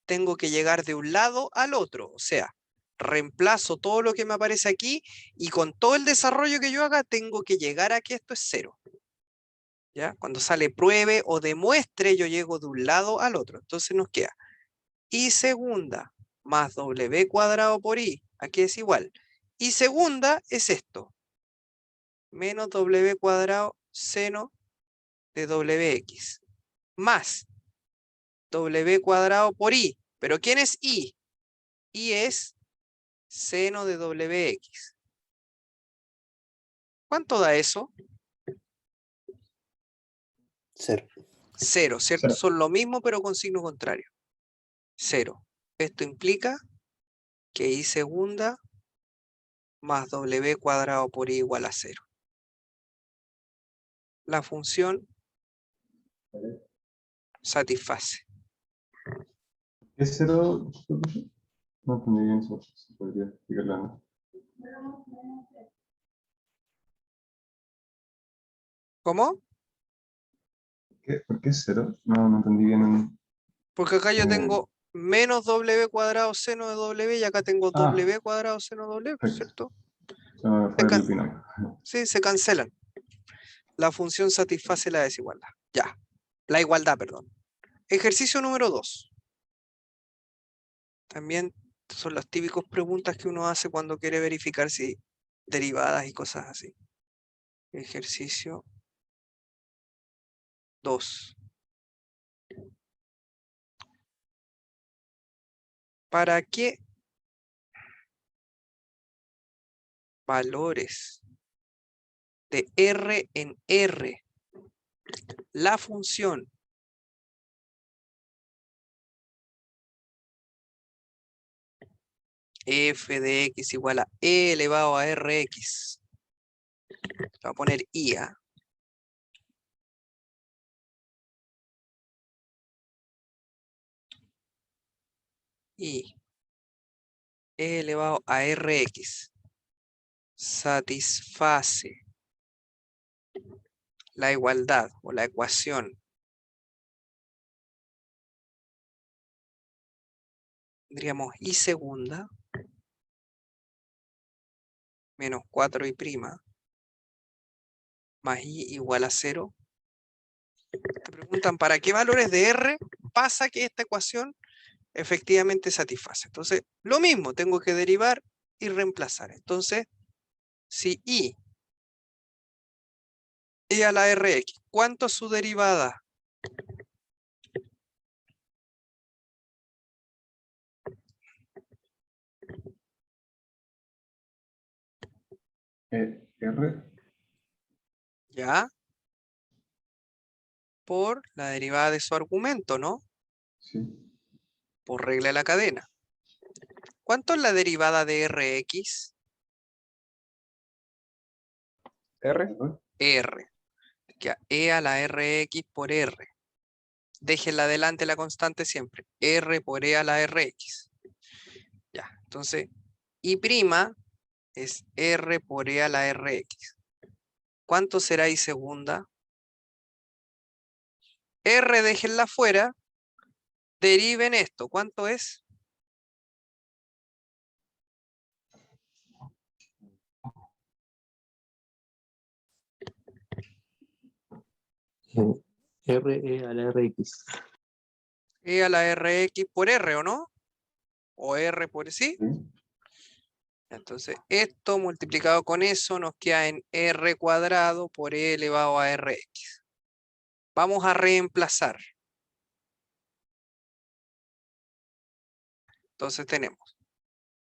Tengo que llegar de un lado al otro. O sea, reemplazo todo lo que me aparece aquí y con todo el desarrollo que yo haga, tengo que llegar a que esto es 0. ¿Ya? Cuando sale pruebe o demuestre, yo llego de un lado al otro. Entonces nos queda i segunda más w cuadrado por i. Aquí es igual. Y segunda es esto. Menos w cuadrado seno de wx. Más w cuadrado por i. ¿Pero quién es i? I es seno de wx. ¿Cuánto da eso? 0. 0, ¿cierto? Cero. Son lo mismo pero con signo contrario. 0. Esto implica que I segunda más W cuadrado por I igual a 0. La función satisface. ¿Qué es 0? No entendí bien eso. Si podría explicarla, ¿no? ¿Cómo? ¿Por qué es 0? No entendí bien. Porque acá yo Eh, tengo menos W cuadrado seno de W y acá tengo Ah. W cuadrado seno de W, Perfecto. ¿cierto? Se me fue el binomio. Sí, se cancelan. La función satisface la desigualdad. Ya. La igualdad, perdón. Ejercicio número 2. También son las típicas preguntas que uno hace cuando quiere verificar si derivadas y cosas así. Ejercicio 2. ¿Para qué valores de R en R la función f de x igual a e elevado a rx? Voy a poner IA. Y e elevado a rx satisface la igualdad o la ecuación tendríamos y segunda menos 4y' más y igual a 0. Te preguntan para qué valores de r pasa que esta ecuación efectivamente satisface. Entonces, lo mismo, tengo que derivar y reemplazar. Entonces, si y a la rx, ¿cuánto es su derivada? R. ¿Ya? Por la derivada de su argumento, ¿no? Sí. Por regla de la cadena. ¿Cuánto es la derivada de rx? R. R. Que e a la rx por r. Déjenla adelante la constante siempre. R por e a la rx. Ya, entonces, y' es r por e a la rx. ¿Cuánto será y segunda? R déjenla fuera. Deriven esto. ¿Cuánto es? R a la RX. E a la rx por r, ¿o no? O r por sí. Entonces, esto multiplicado con eso nos queda en r cuadrado por e elevado a rx. Vamos a reemplazar. Entonces tenemos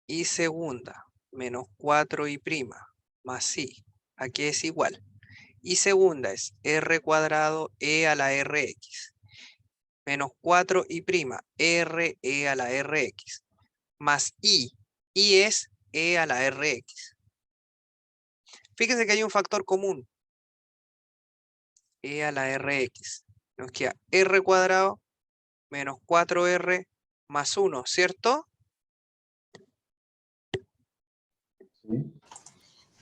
y segunda menos 4y' más i. Aquí es igual. Y segunda es r cuadrado e a la rx. Menos 4y' r e a la rx. Más i. I es e a la rx. Fíjense que hay un factor común. E a la rx. Nos queda r cuadrado menos 4r más 1, ¿cierto?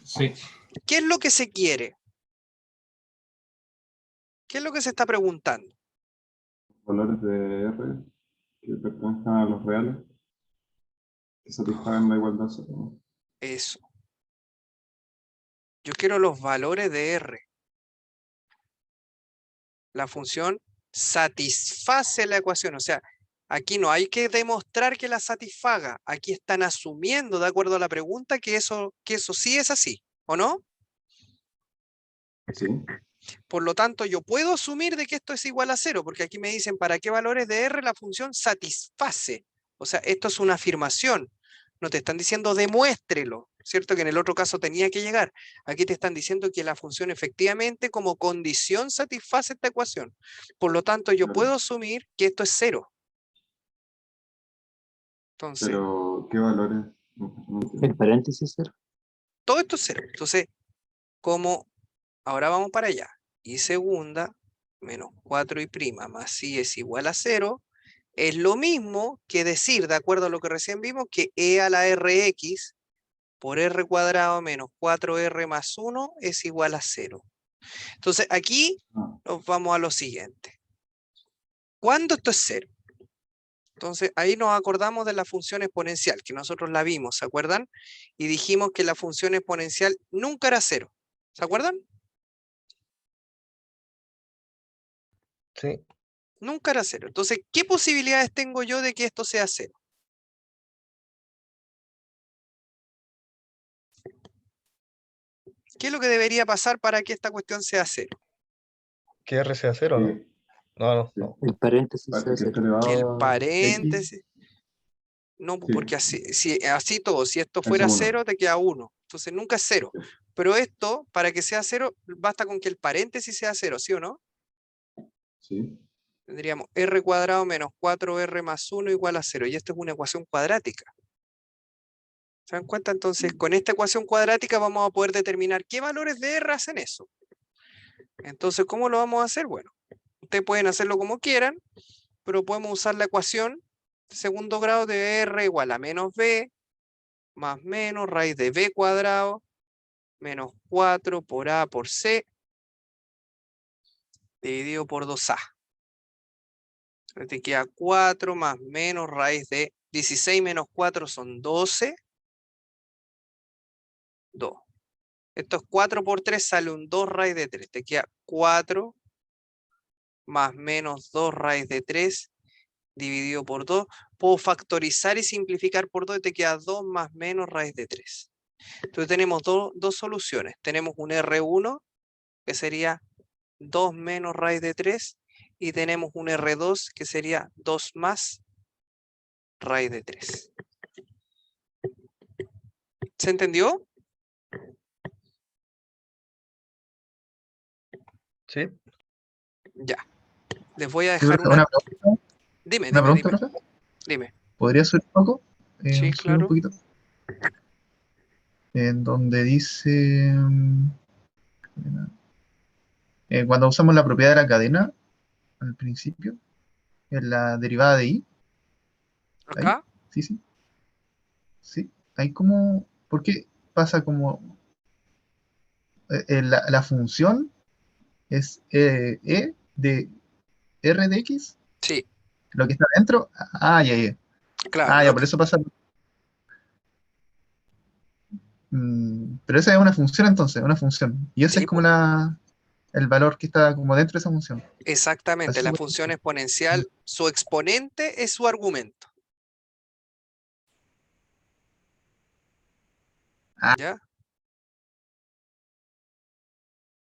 Sí. ¿Qué es lo que se quiere? ¿Qué es lo que se está preguntando? Valores de R que pertenezcan a los reales que satisfagan la igualdad. ¿No? Eso. Yo quiero los valores de R. La función satisface la ecuación. O sea, aquí no hay que demostrar que la satisfaga. Aquí están asumiendo, de acuerdo a la pregunta, que eso sí es así, ¿o no? Sí. Por lo tanto, yo puedo asumir de que esto es igual a 0, porque aquí me dicen para qué valores de R la función satisface. O sea, esto es una afirmación. No te están diciendo demuéstrelo. ¿cierto? Que en el otro caso tenía que llegar. Aquí te están diciendo que la función efectivamente como condición satisface esta ecuación. Por lo tanto, yo puedo asumir que esto es 0. Entonces, Pero, ¿qué valores? El paréntesis 0. todo esto es 0. Entonces, como ahora vamos para allá, y segunda, menos 4y' más i es igual a 0, es lo mismo que decir, de acuerdo a lo que recién vimos, que e a la rx por r cuadrado menos 4r más 1 es igual a 0. Entonces aquí nos vamos a lo siguiente. ¿Cuándo esto es 0? Entonces ahí nos acordamos de la función exponencial, que nosotros la vimos, ¿se acuerdan? Y dijimos que la función exponencial nunca era 0. ¿Se acuerdan? Sí. Nunca era 0. Entonces, ¿qué posibilidades tengo yo de que esto sea 0? ¿Qué es lo que debería pasar para que esta cuestión sea 0? Que R sea 0, ¿no? Sí, No. El paréntesis parece sea que 0. está Que el elevado a paréntesis... X, No, sí, porque así todo, si esto es fuera 1. 0, te queda 1. Entonces nunca es 0. Pero esto, para que sea 0, basta con que el paréntesis sea 0, ¿sí o no? Sí. Tendríamos r cuadrado menos 4r más 1 igual a 0. Y esto es una ecuación cuadrática. ¿Se dan cuenta? Entonces, con esta ecuación cuadrática vamos a poder determinar qué valores de r hacen eso. Entonces, ¿cómo lo vamos a hacer? Bueno, ustedes pueden hacerlo como quieran, pero podemos usar la ecuación de segundo grado de r igual a menos b más menos raíz de b cuadrado menos 4 por a por c dividido por 2a. Te queda 4 más menos raíz de 16 menos 4 son 12. 2. Esto es 4 por 3, sale un 2 raíz de 3. Te queda 4 más menos 2 raíz de 3 dividido por 2. Puedo factorizar y simplificar por 2 y te queda 2 más menos raíz de 3. Entonces tenemos dos soluciones. Tenemos un R1 que sería 2 menos raíz de 3 y tenemos un R2 que sería 2 más raíz de 3. ¿Se entendió? Sí. Ya. Les voy a Sí, dejar una pregunta, Dime, una dime, pregunta, dime. profe. Dime. ¿Podría subir un poco? Sí, Subir un claro. poquito. En donde dice, cuando usamos la propiedad de la cadena, al principio, en la derivada de i, ahí, Acá. sí, sí, sí, ahí como, ¿por qué pasa como la función es e de r de x, Sí, lo que está dentro? Ya, ya. claro. Ya, por eso pasa. Pero esa es una función entonces, una función. Y ese es Sí, como po. el valor que está como dentro de esa función. Exactamente. Así La se puede función decir. exponencial, su exponente es su argumento. Ah, ¿Ya?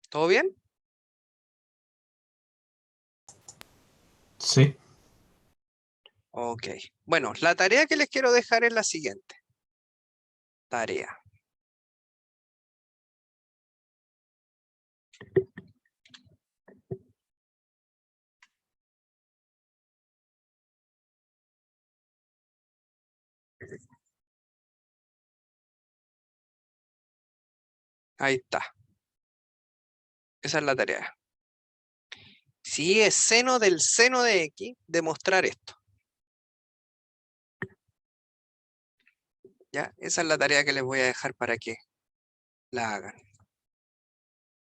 ¿Todo bien? Sí. Ok. Bueno, la tarea que les quiero dejar es la siguiente. Tarea. Ahí está. Esa es la tarea. Si es seno del seno de x, demostrar esto. ¿Ya? Esa es la tarea que les voy a dejar para que la hagan.